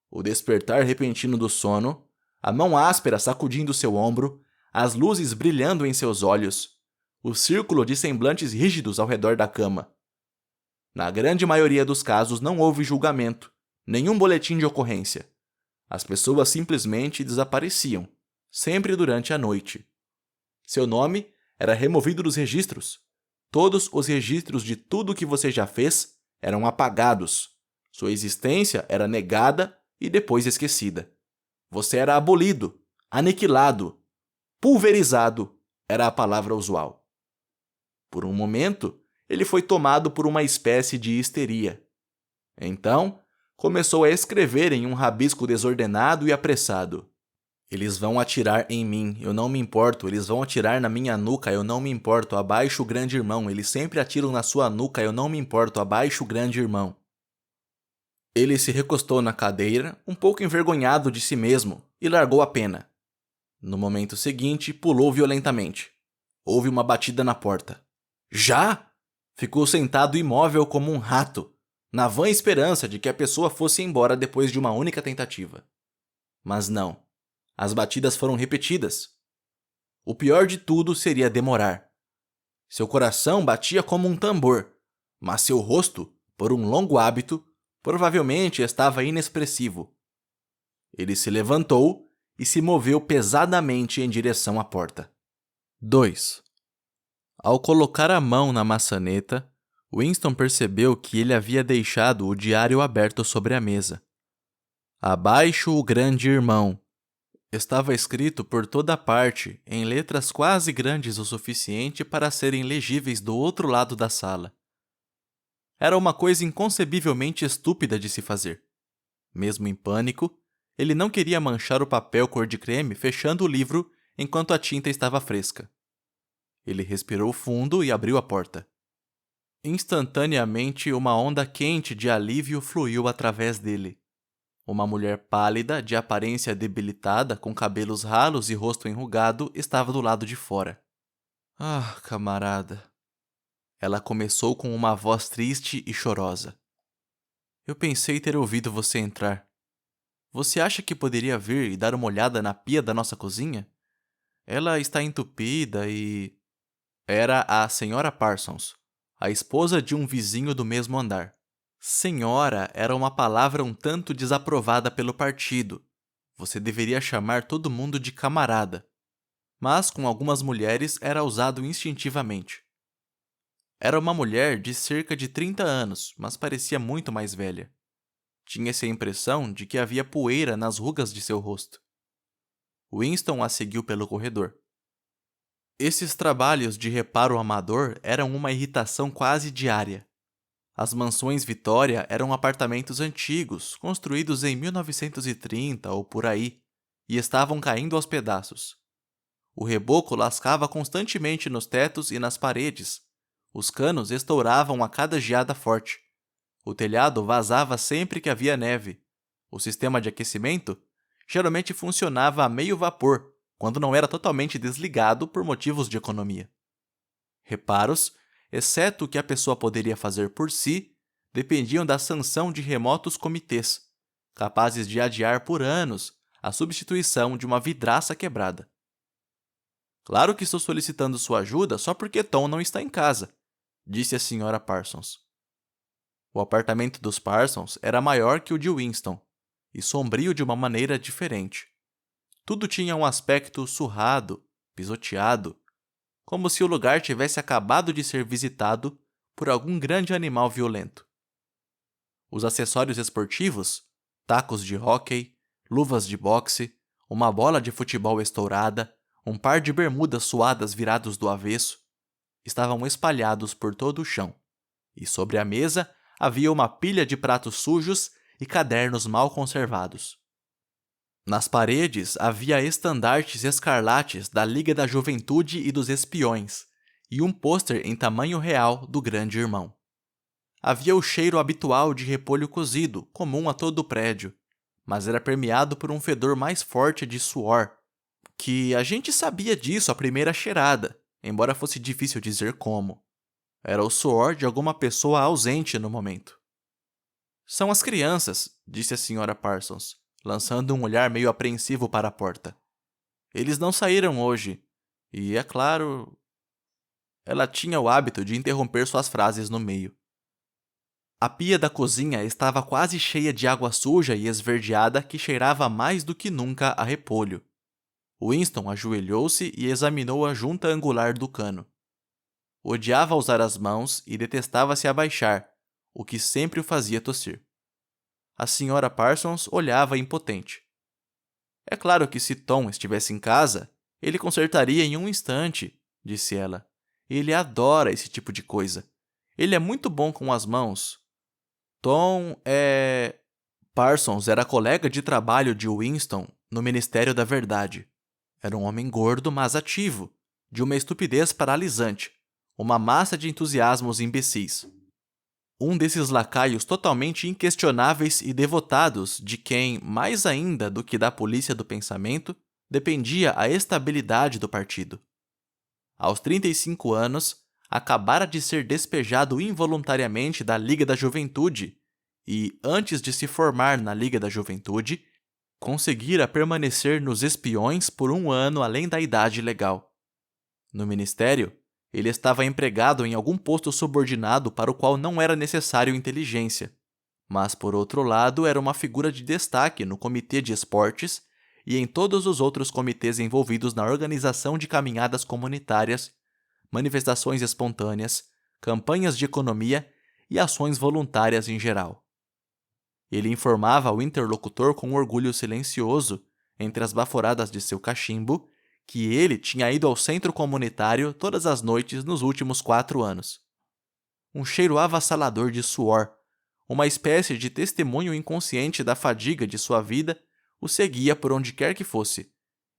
O despertar repentino do sono, a mão áspera sacudindo seu ombro, as luzes brilhando em seus olhos, o círculo de semblantes rígidos ao redor da cama. Na grande maioria dos casos não houve julgamento, nenhum boletim de ocorrência. As pessoas simplesmente desapareciam, sempre durante a noite. Seu nome era removido dos registros. Todos os registros de tudo o que você já fez eram apagados. Sua existência era negada e depois esquecida. Você era abolido, aniquilado, pulverizado, era a palavra usual. Por um momento, ele foi tomado por uma espécie de histeria. Então, começou a escrever em um rabisco desordenado e apressado. Eles vão atirar em mim, eu não me importo. Eles vão atirar na minha nuca, eu não me importo. Abaixo o grande irmão. Eles sempre atiram na sua nuca, eu não me importo. Abaixo o grande irmão. Ele se recostou na cadeira, um pouco envergonhado de si mesmo, e largou a pena. No momento seguinte, pulou violentamente. Houve uma batida na porta. Já? Ficou sentado imóvel como um rato, na vã esperança de que a pessoa fosse embora depois de uma única tentativa. Mas não. As batidas foram repetidas. O pior de tudo seria demorar. Seu coração batia como um tambor, mas seu rosto, por um longo hábito, provavelmente estava inexpressivo. Ele se levantou e se moveu pesadamente em direção à porta. 2. Ao colocar a mão na maçaneta, Winston percebeu que ele havia deixado o diário aberto sobre a mesa. Abaixo o grande irmão. Estava escrito por toda parte, em letras quase grandes o suficiente para serem legíveis do outro lado da sala. Era uma coisa inconcebivelmente estúpida de se fazer. Mesmo em pânico, ele não queria manchar o papel cor de creme fechando o livro enquanto a tinta estava fresca. Ele respirou fundo e abriu a porta. Instantaneamente, uma onda quente de alívio fluiu através dele. Uma mulher pálida, de aparência debilitada, com cabelos ralos e rosto enrugado, estava do lado de fora. Ah, camarada. Ela começou com uma voz triste e chorosa. Eu pensei ter ouvido você entrar. Você acha que poderia vir e dar uma olhada na pia da nossa cozinha? Ela está entupida e... Era a senhora Parsons, a esposa de um vizinho do mesmo andar. Senhora era uma palavra um tanto desaprovada pelo partido. Você deveria chamar todo mundo de camarada. Mas com algumas mulheres era usado instintivamente. Era uma mulher de cerca de 30 anos, mas parecia muito mais velha. Tinha-se a impressão de que havia poeira nas rugas de seu rosto. Winston a seguiu pelo corredor. Esses trabalhos de reparo amador eram uma irritação quase diária. As mansões Vitória eram apartamentos antigos, construídos em 1930 ou por aí, e estavam caindo aos pedaços. O reboco lascava constantemente nos tetos e nas paredes. Os canos estouravam a cada geada forte. O telhado vazava sempre que havia neve. O sistema de aquecimento geralmente funcionava a meio vapor, quando não era totalmente desligado por motivos de economia. Reparos, exceto o que a pessoa poderia fazer por si, dependiam da sanção de remotos comitês, capazes de adiar por anos a substituição de uma vidraça quebrada. Claro que estou solicitando sua ajuda só porque Tom não está em casa, disse a senhora Parsons. O apartamento dos Parsons era maior que o de Winston, e sombrio de uma maneira diferente. Tudo tinha um aspecto surrado, pisoteado, como se o lugar tivesse acabado de ser visitado por algum grande animal violento. Os acessórios esportivos, tacos de hóquei, luvas de boxe, uma bola de futebol estourada, um par de bermudas suadas virados do avesso, estavam espalhados por todo o chão, e sobre a mesa havia uma pilha de pratos sujos e cadernos mal conservados. Nas paredes havia estandartes escarlates da Liga da Juventude e dos Espiões, e um pôster em tamanho real do Grande Irmão. Havia o cheiro habitual de repolho cozido, comum a todo o prédio, mas era permeado por um fedor mais forte de suor, que a gente sabia disso à primeira cheirada, embora fosse difícil dizer como. Era o suor de alguma pessoa ausente no momento. "São as crianças", disse a Sra. Parsons, lançando um olhar meio apreensivo para a porta. "Eles não saíram hoje. E, é claro..." Ela tinha o hábito de interromper suas frases no meio. A pia da cozinha estava quase cheia de água suja e esverdeada que cheirava mais do que nunca a repolho. Winston ajoelhou-se e examinou a junta angular do cano. Odiava usar as mãos e detestava se abaixar, o que sempre o fazia tossir. A Sra. Parsons olhava impotente. "É claro que se Tom estivesse em casa, ele consertaria em um instante", disse ela. "Ele adora esse tipo de coisa. Ele é muito bom com as mãos." Tom é... Parsons era colega de trabalho de Winston no Ministério da Verdade. Era um homem gordo, mas ativo, de uma estupidez paralisante, uma massa de entusiasmos imbecis. Um desses lacaios totalmente inquestionáveis e devotados de quem, mais ainda do que da polícia do pensamento, dependia a estabilidade do partido. Aos 35 anos, acabara de ser despejado involuntariamente da Liga da Juventude e, antes de se formar na Liga da Juventude, conseguira permanecer nos Espiões por 1 ano além da idade legal. No ministério, ele estava empregado em algum posto subordinado para o qual não era necessário inteligência, mas, por outro lado, era uma figura de destaque no Comitê de Esportes e em todos os outros comitês envolvidos na organização de caminhadas comunitárias, manifestações espontâneas, campanhas de economia e ações voluntárias em geral. Ele informava ao interlocutor com orgulho silencioso, entre as baforadas de seu cachimbo, que ele tinha ido ao centro comunitário todas as noites nos últimos 4 anos. Um cheiro avassalador de suor, uma espécie de testemunho inconsciente da fadiga de sua vida, o seguia por onde quer que fosse,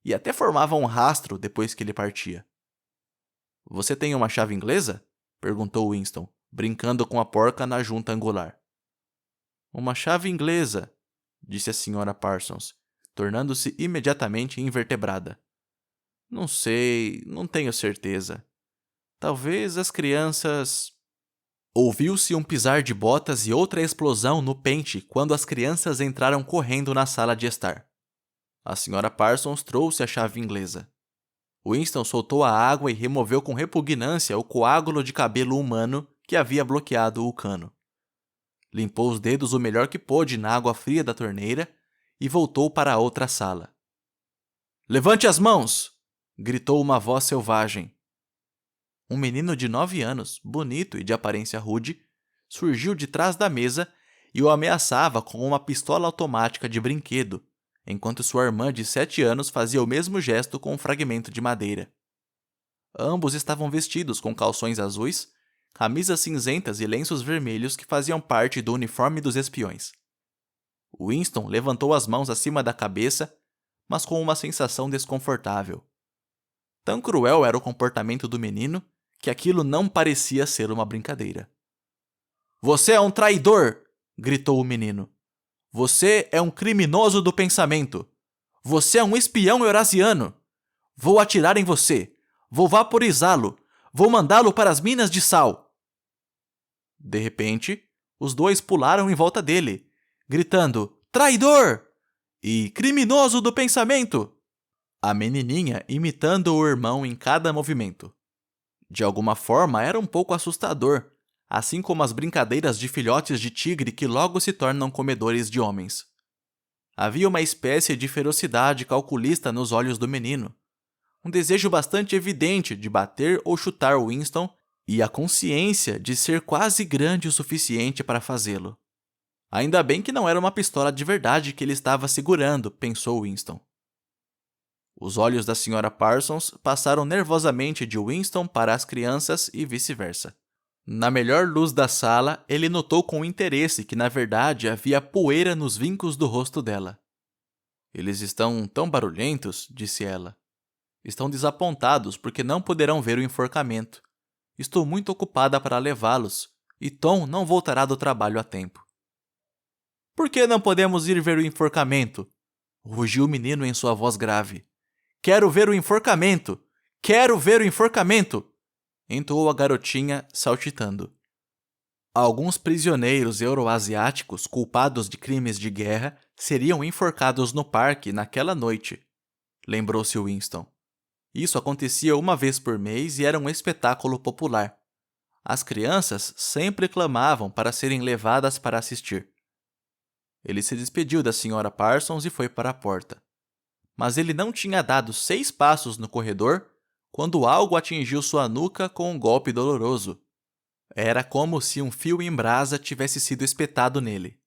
e até formava um rastro depois que ele partia. "Você tem uma chave inglesa?" perguntou Winston, brincando com a porca na junta angular. "Uma chave inglesa", disse a Sra. Parsons, tornando-se imediatamente invertebrada. "Não sei, não tenho certeza. Talvez as crianças..." Ouviu-se um pisar de botas e outra explosão no pente quando as crianças entraram correndo na sala de estar. A Sra. Parsons trouxe a chave inglesa. Winston soltou a água e removeu com repugnância o coágulo de cabelo humano que havia bloqueado o cano. Limpou os dedos o melhor que pôde na água fria da torneira e voltou para a outra sala. "Levante as mãos!" gritou uma voz selvagem. Um menino de 9 anos, bonito e de aparência rude, surgiu de trás da mesa e o ameaçava com uma pistola automática de brinquedo, enquanto sua irmã de 7 anos fazia o mesmo gesto com um fragmento de madeira. Ambos estavam vestidos com calções azuis, camisas cinzentas e lenços vermelhos que faziam parte do uniforme dos espiões. Winston levantou as mãos acima da cabeça, mas com uma sensação desconfortável. Tão cruel era o comportamento do menino que aquilo não parecia ser uma brincadeira. "Você é um traidor!" gritou o menino. "Você é um criminoso do pensamento! Você é um espião eurasiano! Vou atirar em você! Vou vaporizá-lo! Vou mandá-lo para as minas de sal!" De repente, os dois pularam em volta dele, gritando "Traidor!" e "Criminoso do pensamento!" A menininha imitando o irmão em cada movimento. De alguma forma, era um pouco assustador, assim como as brincadeiras de filhotes de tigre que logo se tornam comedores de homens. Havia uma espécie de ferocidade calculista nos olhos do menino, um desejo bastante evidente de bater ou chutar Winston e a consciência de ser quase grande o suficiente para fazê-lo. Ainda bem que não era uma pistola de verdade que ele estava segurando, pensou Winston. Os olhos da Sra. Parsons passaram nervosamente de Winston para as crianças e vice-versa. Na melhor luz da sala, ele notou com interesse que, na verdade, havia poeira nos vincos do rosto dela. Eles estão tão barulhentos, disse ela. Estão desapontados porque não poderão ver o enforcamento. Estou muito ocupada para levá-los, e Tom não voltará do trabalho a tempo. Por que não podemos ir ver o enforcamento? Rugiu o menino em sua voz grave. Quero ver o enforcamento! Quero ver o enforcamento! Entoou a garotinha, saltitando. Alguns prisioneiros euroasiáticos culpados de crimes de guerra seriam enforcados no parque naquela noite, lembrou-se Winston. Isso acontecia uma vez por mês e era um espetáculo popular. As crianças sempre clamavam para serem levadas para assistir. Ele se despediu da Sra. Parsons e foi para a porta. Mas ele não tinha dado 6 passos no corredor quando algo atingiu sua nuca com um golpe doloroso. Era como se um fio em brasa tivesse sido espetado nele.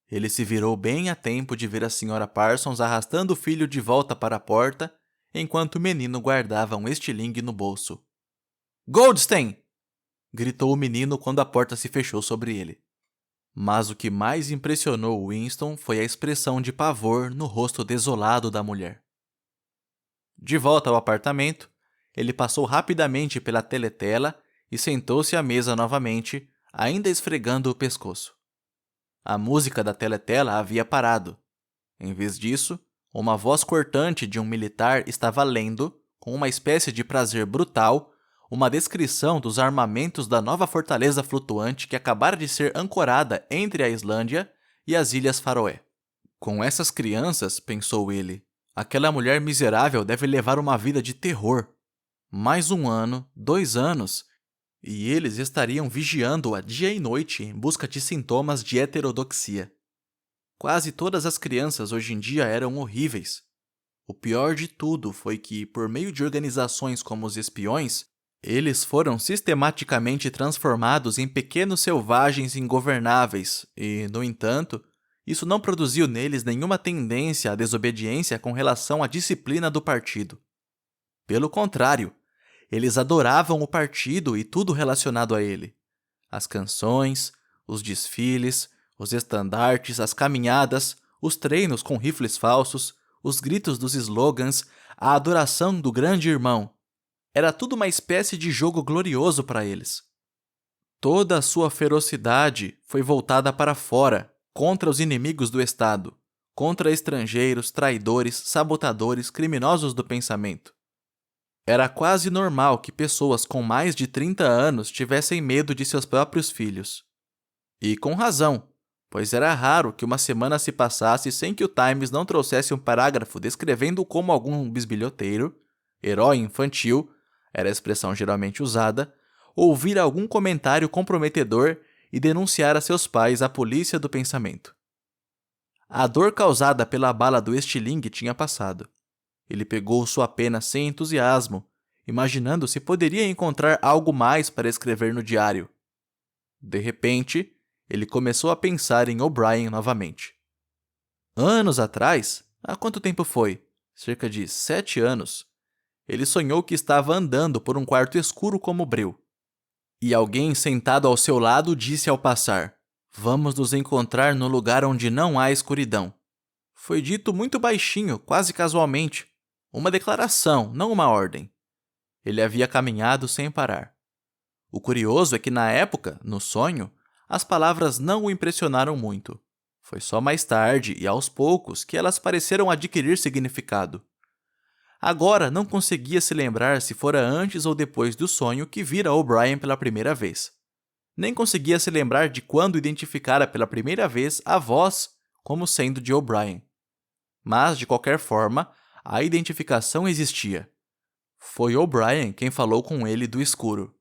Ele se virou bem a tempo de ver a Sra. Parsons arrastando o filho de volta para a porta, enquanto o menino guardava um estilingue no bolso. Goldstein! Gritou o menino quando a porta se fechou sobre ele. Mas o que mais impressionou Winston foi a expressão de pavor no rosto desolado da mulher. De volta ao apartamento, ele passou rapidamente pela teletela e sentou-se à mesa novamente, ainda esfregando o pescoço. A música da teletela havia parado. Em vez disso, uma voz cortante de um militar estava lendo, com uma espécie de prazer brutal, uma descrição dos armamentos da nova fortaleza flutuante que acabara de ser ancorada entre a Islândia e as Ilhas Faroé. Com essas crianças, pensou ele, aquela mulher miserável deve levar uma vida de terror. Mais 1 ano, 2 anos, e eles estariam vigiando-a dia e noite em busca de sintomas de heterodoxia. Quase todas as crianças hoje em dia eram horríveis. O pior de tudo foi que, por meio de organizações como os espiões, eles foram sistematicamente transformados em pequenos selvagens ingovernáveis e, no entanto, isso não produziu neles nenhuma tendência à desobediência com relação à disciplina do partido. Pelo contrário, eles adoravam o partido e tudo relacionado a ele. As canções, os desfiles, os estandartes, as caminhadas, os treinos com rifles falsos, os gritos dos slogans, a adoração do grande irmão. Era tudo uma espécie de jogo glorioso para eles. Toda a sua ferocidade foi voltada para fora, contra os inimigos do Estado, contra estrangeiros, traidores, sabotadores, criminosos do pensamento. Era quase normal que pessoas com mais de 30 anos tivessem medo de seus próprios filhos. E com razão, pois era raro que uma semana se passasse sem que o Times não trouxesse um parágrafo descrevendo como algum bisbilhoteiro, herói infantil, era a expressão geralmente usada, ouvir algum comentário comprometedor e denunciar a seus pais à polícia do pensamento. A dor causada pela bala do estilingue tinha passado. Ele pegou sua pena sem entusiasmo, imaginando se poderia encontrar algo mais para escrever no diário. De repente, ele começou a pensar em O'Brien novamente. Anos atrás, há quanto tempo foi? Cerca de 7 anos. Ele sonhou que estava andando por um quarto escuro como breu. E alguém sentado ao seu lado disse ao passar: "Vamos nos encontrar no lugar onde não há escuridão." Foi dito muito baixinho, quase casualmente. Uma declaração, não uma ordem. Ele havia caminhado sem parar. O curioso é que na época, no sonho, as palavras não o impressionaram muito. Foi só mais tarde e aos poucos que elas pareceram adquirir significado. Agora não conseguia se lembrar se fora antes ou depois do sonho que vira O'Brien pela primeira vez. Nem conseguia se lembrar de quando identificara pela primeira vez a voz como sendo de O'Brien. Mas, de qualquer forma, a identificação existia. Foi O'Brien quem falou com ele do escuro.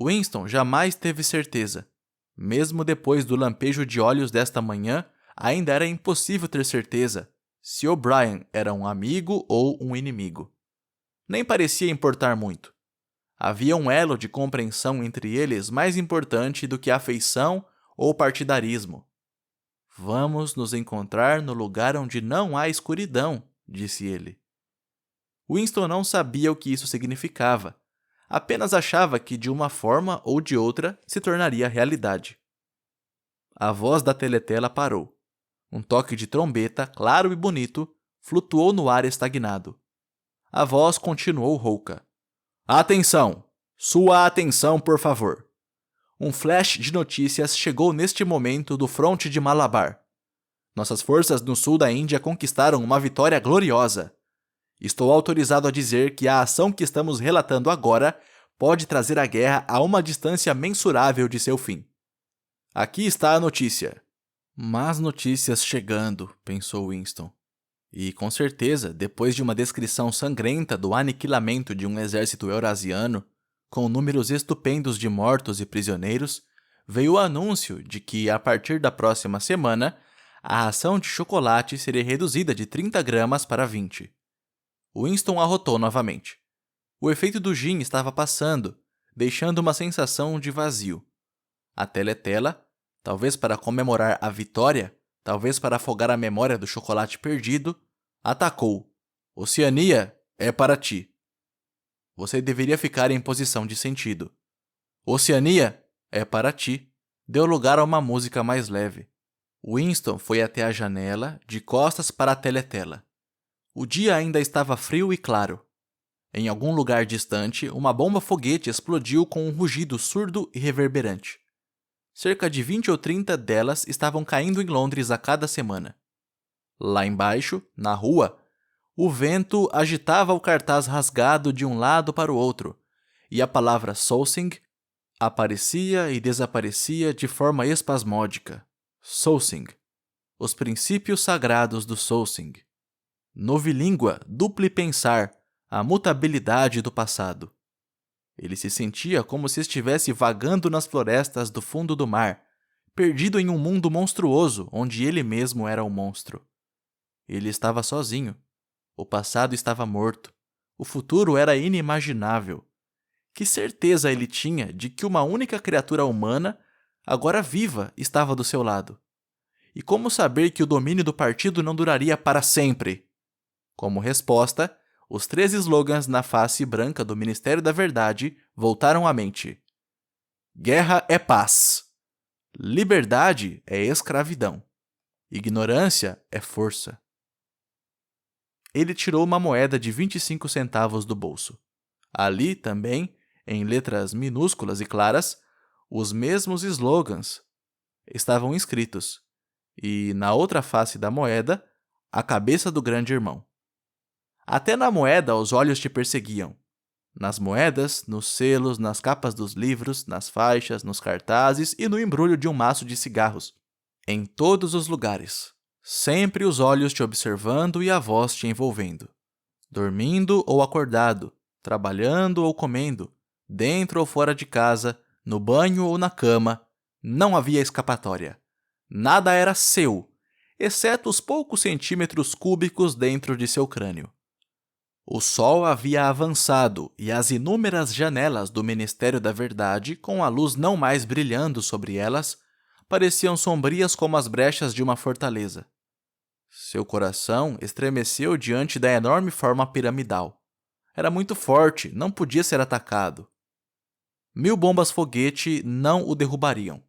Winston jamais teve certeza. Mesmo depois do lampejo de olhos desta manhã, ainda era impossível ter certeza se O'Brien era um amigo ou um inimigo. Nem parecia importar muito. Havia um elo de compreensão entre eles mais importante do que afeição ou partidarismo. Vamos nos encontrar no lugar onde não há escuridão, disse ele. Winston não sabia o que isso significava. Apenas achava que de uma forma ou de outra se tornaria realidade. A voz da teletela parou. Um toque de trombeta, claro e bonito, flutuou no ar estagnado. A voz continuou rouca. Atenção! Sua atenção, por favor! Um flash de notícias chegou neste momento do fronte de Malabar. Nossas forças no sul da Índia conquistaram uma vitória gloriosa. Estou autorizado a dizer que a ação que estamos relatando agora pode trazer a guerra a uma distância mensurável de seu fim. Aqui está a notícia. Más notícias chegando, pensou Winston. E, com certeza, depois de uma descrição sangrenta do aniquilamento de um exército eurasiano, com números estupendos de mortos e prisioneiros, veio o anúncio de que, a partir da próxima semana, a ração de chocolate seria reduzida de 30 gramas para 20. Winston arrotou novamente. O efeito do gin estava passando, deixando uma sensação de vazio. A teletela, talvez para comemorar a vitória, talvez para afogar a memória do chocolate perdido, atacou. Oceania é para ti. Você deveria ficar em posição de sentido. Oceania é para ti. Deu lugar a uma música mais leve. Winston foi até a janela, de costas para a teletela. O dia ainda estava frio e claro. Em algum lugar distante, uma bomba-foguete explodiu com um rugido surdo e reverberante. Cerca de 20 ou 30 delas estavam caindo em Londres a cada semana. Lá embaixo, na rua, o vento agitava o cartaz rasgado de um lado para o outro, e a palavra Solsing aparecia e desaparecia de forma espasmódica. Solsing. Os princípios sagrados do Solsing. Novilíngua, duplo pensar, a mutabilidade do passado. Ele se sentia como se estivesse vagando nas florestas do fundo do mar, perdido em um mundo monstruoso onde ele mesmo era o monstro. Ele estava sozinho. O passado estava morto. O futuro era inimaginável. Que certeza ele tinha de que uma única criatura humana, agora viva, estava do seu lado? E como saber que o domínio do partido não duraria para sempre? Como resposta, os 3 slogans na face branca do Ministério da Verdade voltaram à mente. Guerra é paz. Liberdade é escravidão. Ignorância é força. Ele tirou uma moeda de 25 centavos do bolso. Ali, também, em letras minúsculas e claras, os mesmos slogans estavam escritos. E, na outra face da moeda, a cabeça do grande irmão. Até na moeda os olhos te perseguiam. Nas moedas, nos selos, nas capas dos livros, nas faixas, nos cartazes e no embrulho de um maço de cigarros. Em todos os lugares. Sempre os olhos te observando e a voz te envolvendo. Dormindo ou acordado, trabalhando ou comendo, dentro ou fora de casa, no banho ou na cama, não havia escapatória. Nada era seu, exceto os poucos centímetros cúbicos dentro de seu crânio. O sol havia avançado e as inúmeras janelas do Ministério da Verdade, com a luz não mais brilhando sobre elas, pareciam sombrias como as brechas de uma fortaleza. Seu coração estremeceu diante da enorme forma piramidal. Era muito forte, não podia ser atacado. 1000 bombas-foguete não o derrubariam.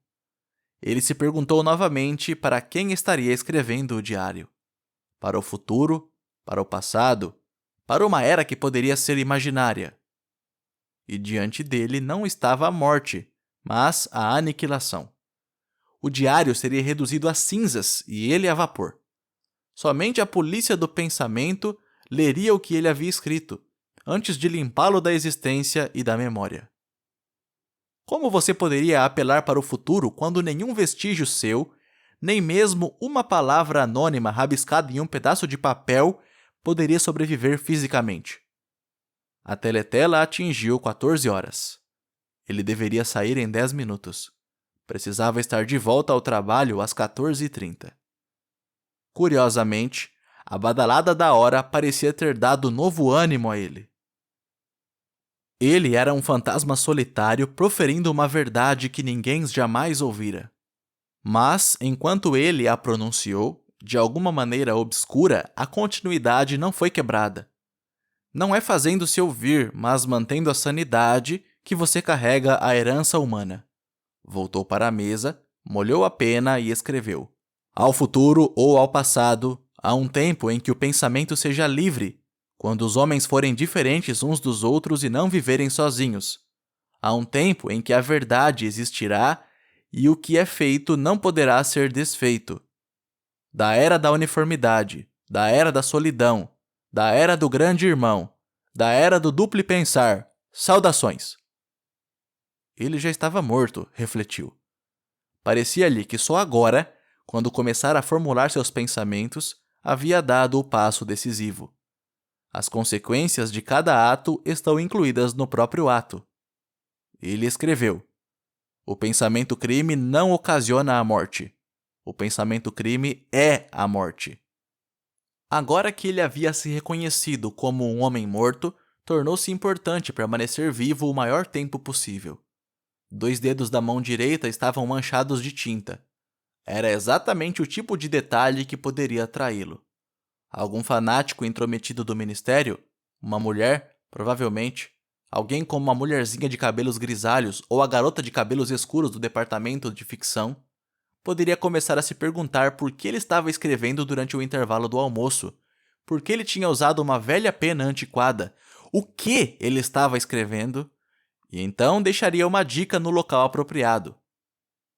Ele se perguntou novamente para quem estaria escrevendo o diário. Para o futuro? Para o passado? Para uma era que poderia ser imaginária. E diante dele não estava a morte, mas a aniquilação. O diário seria reduzido a cinzas e ele a vapor. Somente a polícia do pensamento leria o que ele havia escrito, antes de limpá-lo da existência e da memória. Como você poderia apelar para o futuro quando nenhum vestígio seu, nem mesmo uma palavra anônima rabiscada em um pedaço de papel, poderia sobreviver fisicamente? A teletela atingiu 14 horas. Ele deveria sair em 10 minutos. Precisava estar de volta ao trabalho às 14h30. Curiosamente, a badalada da hora parecia ter dado novo ânimo a ele. Ele era um fantasma solitário proferindo uma verdade que ninguém jamais ouvira. Mas, enquanto ele a pronunciou, de alguma maneira obscura, a continuidade não foi quebrada. Não é fazendo-se ouvir, mas mantendo a sanidade, que você carrega a herança humana. Voltou para a mesa, molhou a pena e escreveu: Ao futuro ou ao passado, há um tempo em que o pensamento seja livre, quando os homens forem diferentes uns dos outros e não viverem sozinhos. Há um tempo em que a verdade existirá e o que é feito não poderá ser desfeito. Da era da uniformidade, da era da solidão, da era do grande irmão, da era do duplo pensar, saudações. Ele já estava morto, refletiu. Parecia-lhe que só agora, quando começara a formular seus pensamentos, havia dado o passo decisivo. As consequências de cada ato estão incluídas no próprio ato. Ele escreveu: O pensamento-crime não ocasiona a morte. O pensamento-crime é a morte. Agora que ele havia se reconhecido como um homem morto, tornou-se importante permanecer vivo o maior tempo possível. 2 dedos da mão direita estavam manchados de tinta. Era exatamente o tipo de detalhe que poderia atraí-lo. Algum fanático intrometido do ministério? Uma mulher, provavelmente. Alguém como uma mulherzinha de cabelos grisalhos ou a garota de cabelos escuros do departamento de ficção? Poderia começar a se perguntar por que ele estava escrevendo durante o intervalo do almoço. Por que ele tinha usado uma velha pena antiquada? O que ele estava escrevendo? E então deixaria uma dica no local apropriado.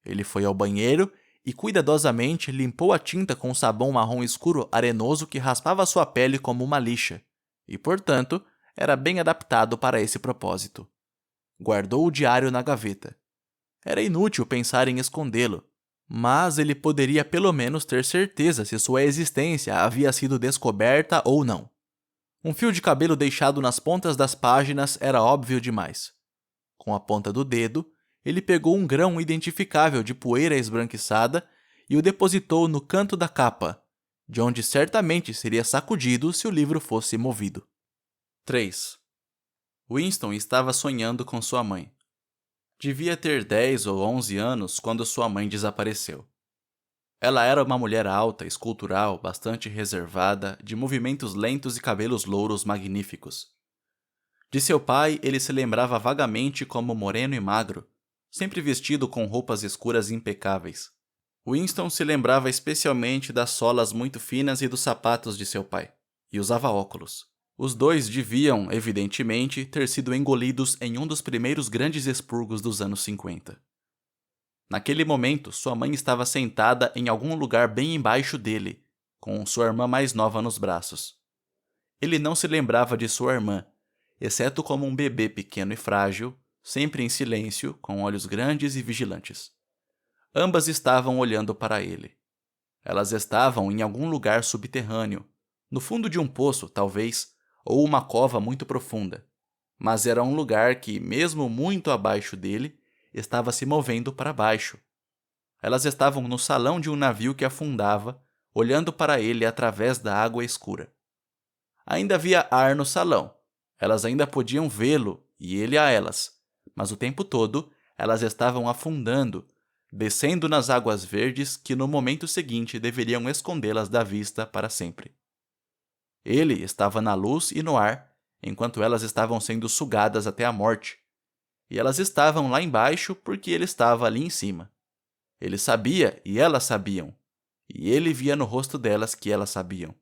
Ele foi ao banheiro e cuidadosamente limpou a tinta com um sabão marrom escuro arenoso que raspava sua pele como uma lixa, e, portanto, era bem adaptado para esse propósito. Guardou o diário na gaveta. Era inútil pensar em escondê-lo, mas ele poderia pelo menos ter certeza se sua existência havia sido descoberta ou não. Um fio de cabelo deixado nas pontas das páginas era óbvio demais. Com a ponta do dedo, ele pegou um grão identificável de poeira esbranquiçada e o depositou no canto da capa, de onde certamente seria sacudido se o livro fosse movido. 3. Winston estava sonhando com sua mãe. Devia ter 10 ou 11 anos quando sua mãe desapareceu. Ela era uma mulher alta, escultural, bastante reservada, de movimentos lentos e cabelos louros magníficos. De seu pai, ele se lembrava vagamente como moreno e magro, sempre vestido com roupas escuras impecáveis. Winston se lembrava especialmente das solas muito finas e dos sapatos de seu pai, e usava óculos. Os dois deviam, evidentemente, ter sido engolidos em um dos primeiros grandes expurgos dos anos 50. Naquele momento, sua mãe estava sentada em algum lugar bem embaixo dele, com sua irmã mais nova nos braços. Ele não se lembrava de sua irmã, exceto como um bebê pequeno e frágil, sempre em silêncio, com olhos grandes e vigilantes. Ambas estavam olhando para ele. Elas estavam em algum lugar subterrâneo, no fundo de um poço, talvez, ou uma cova muito profunda. Mas era um lugar que, mesmo muito abaixo dele, estava se movendo para baixo. Elas estavam no salão de um navio que afundava, olhando para ele através da água escura. Ainda havia ar no salão. Elas ainda podiam vê-lo e ele a elas, mas o tempo todo elas estavam afundando, descendo nas águas verdes que no momento seguinte deveriam escondê-las da vista para sempre. Ele estava na luz e no ar, enquanto elas estavam sendo sugadas até a morte, e elas estavam lá embaixo porque ele estava ali em cima. Ele sabia e elas sabiam, e ele via no rosto delas que elas sabiam.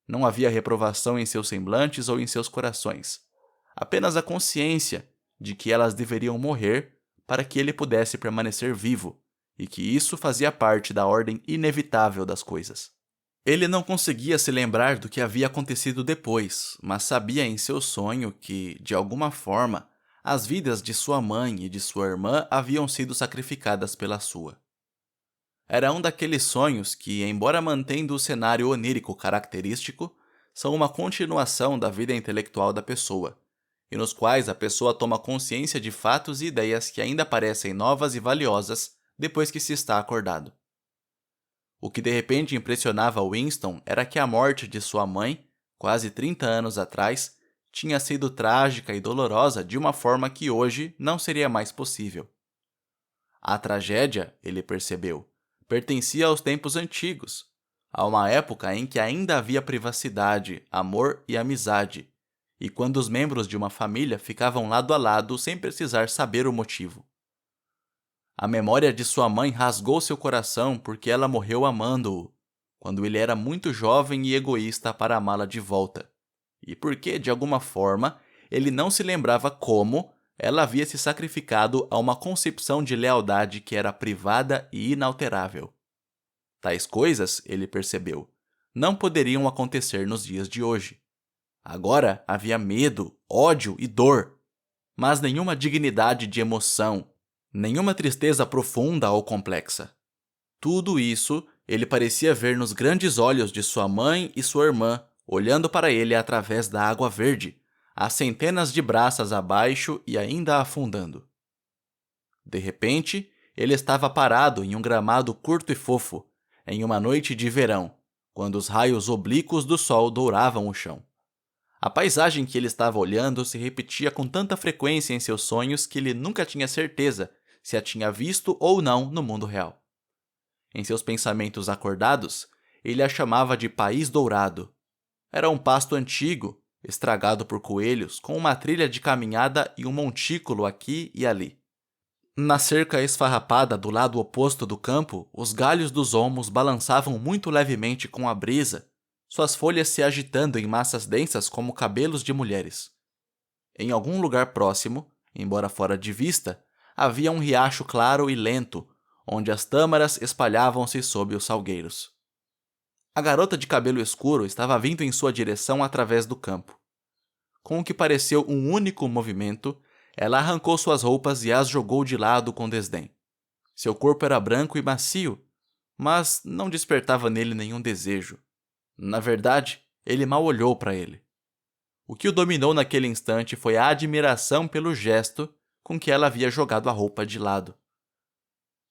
Não havia reprovação em seus semblantes ou em seus corações. Apenas a consciência de que elas deveriam morrer para que ele pudesse permanecer vivo, e que isso fazia parte da ordem inevitável das coisas. Ele não conseguia se lembrar do que havia acontecido depois, mas sabia em seu sonho que, de alguma forma, as vidas de sua mãe e de sua irmã haviam sido sacrificadas pela sua. Era um daqueles sonhos que, embora mantendo o cenário onírico característico, são uma continuação da vida intelectual da pessoa, e nos quais a pessoa toma consciência de fatos e ideias que ainda parecem novas e valiosas depois que se está acordado. O que de repente impressionava Winston era que a morte de sua mãe, quase 30 anos atrás, tinha sido trágica e dolorosa de uma forma que hoje não seria mais possível. A tragédia, ele percebeu, pertencia aos tempos antigos, a uma época em que ainda havia privacidade, amor e amizade, e quando os membros de uma família ficavam lado a lado sem precisar saber o motivo. A memória de sua mãe rasgou seu coração porque ela morreu amando-o, quando ele era muito jovem e egoísta para amá-la de volta, e porque, de alguma forma, ele não se lembrava como ela havia se sacrificado a uma concepção de lealdade que era privada e inalterável. Tais coisas, ele percebeu, não poderiam acontecer nos dias de hoje. Agora havia medo, ódio e dor, mas nenhuma dignidade de emoção, nenhuma tristeza profunda ou complexa. Tudo isso ele parecia ver nos grandes olhos de sua mãe e sua irmã, olhando para ele através da água verde, a centenas de braças abaixo e ainda afundando. De repente, ele estava parado em um gramado curto e fofo, em uma noite de verão, quando os raios oblíquos do sol douravam o chão. A paisagem que ele estava olhando se repetia com tanta frequência em seus sonhos que ele nunca tinha certeza se a tinha visto ou não no mundo real. Em seus pensamentos acordados, ele a chamava de País Dourado. Era um pasto antigo, estragado por coelhos, com uma trilha de caminhada e um montículo aqui e ali. Na cerca esfarrapada do lado oposto do campo, os galhos dos olmos balançavam muito levemente com a brisa, suas folhas se agitando em massas densas como cabelos de mulheres. Em algum lugar próximo, embora fora de vista, havia um riacho claro e lento, onde as tâmaras espalhavam-se sob os salgueiros. A garota de cabelo escuro estava vindo em sua direção através do campo. Com o que pareceu um único movimento, ela arrancou suas roupas e as jogou de lado com desdém. Seu corpo era branco e macio, mas não despertava nele nenhum desejo. Na verdade, ele mal olhou para ele. O que o dominou naquele instante foi a admiração pelo gesto com que ela havia jogado a roupa de lado.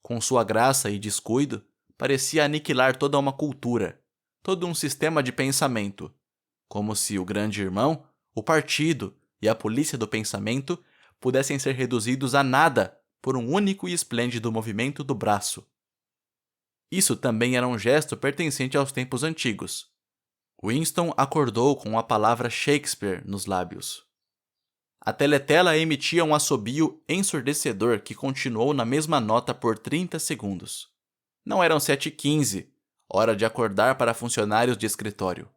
Com sua graça e descuido, parecia aniquilar toda uma cultura, todo um sistema de pensamento, como se o grande irmão, o partido e a polícia do pensamento pudessem ser reduzidos a nada por um único e esplêndido movimento do braço. Isso também era um gesto pertencente aos tempos antigos. Winston acordou com a palavra Shakespeare nos lábios. A teletela emitia um assobio ensurdecedor que continuou na mesma nota por 30 segundos. Não eram 7h15, hora de acordar para funcionários de escritório.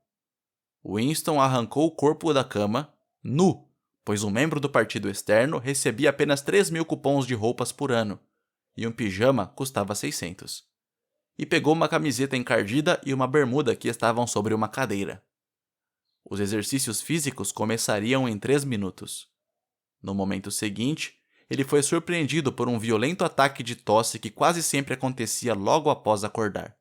Winston arrancou o corpo da cama, nu, pois um membro do partido externo recebia apenas 3.000 cupons de roupas por ano, e um pijama custava 600. E pegou uma camiseta encardida e uma bermuda que estavam sobre uma cadeira. Os exercícios físicos começariam em 3 minutos. No momento seguinte, ele foi surpreendido por um violento ataque de tosse que quase sempre acontecia logo após acordar.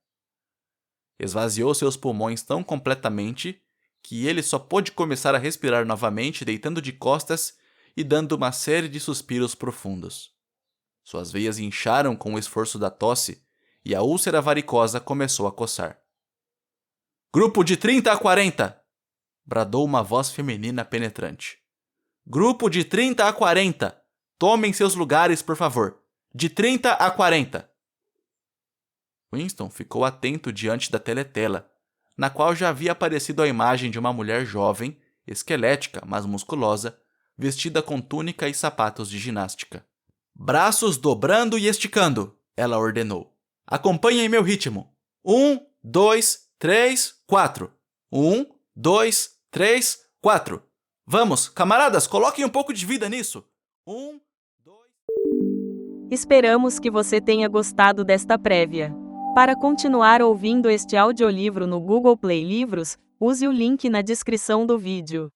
Esvaziou seus pulmões tão completamente que ele só pôde começar a respirar novamente deitando de costas e dando uma série de suspiros profundos. Suas veias incharam com o esforço da tosse e a úlcera varicosa começou a coçar. "Grupo de 30 a 40!" bradou uma voz feminina penetrante. "Grupo de 30 a 40! Tomem seus lugares, por favor! De 30 a 40!" Winston ficou atento diante da teletela, na qual já havia aparecido a imagem de uma mulher jovem, esquelética, mas musculosa, vestida com túnica e sapatos de ginástica. "Braços dobrando e esticando!" ela ordenou. "Acompanhem meu ritmo. 1, 2, 3, 4. 1, 2, 3, 4. Vamos, camaradas, coloquem um pouco de vida nisso. 1, 2... Esperamos que você tenha gostado desta prévia. Para continuar ouvindo este audiolivro no Google Play Livros, use o link na descrição do vídeo.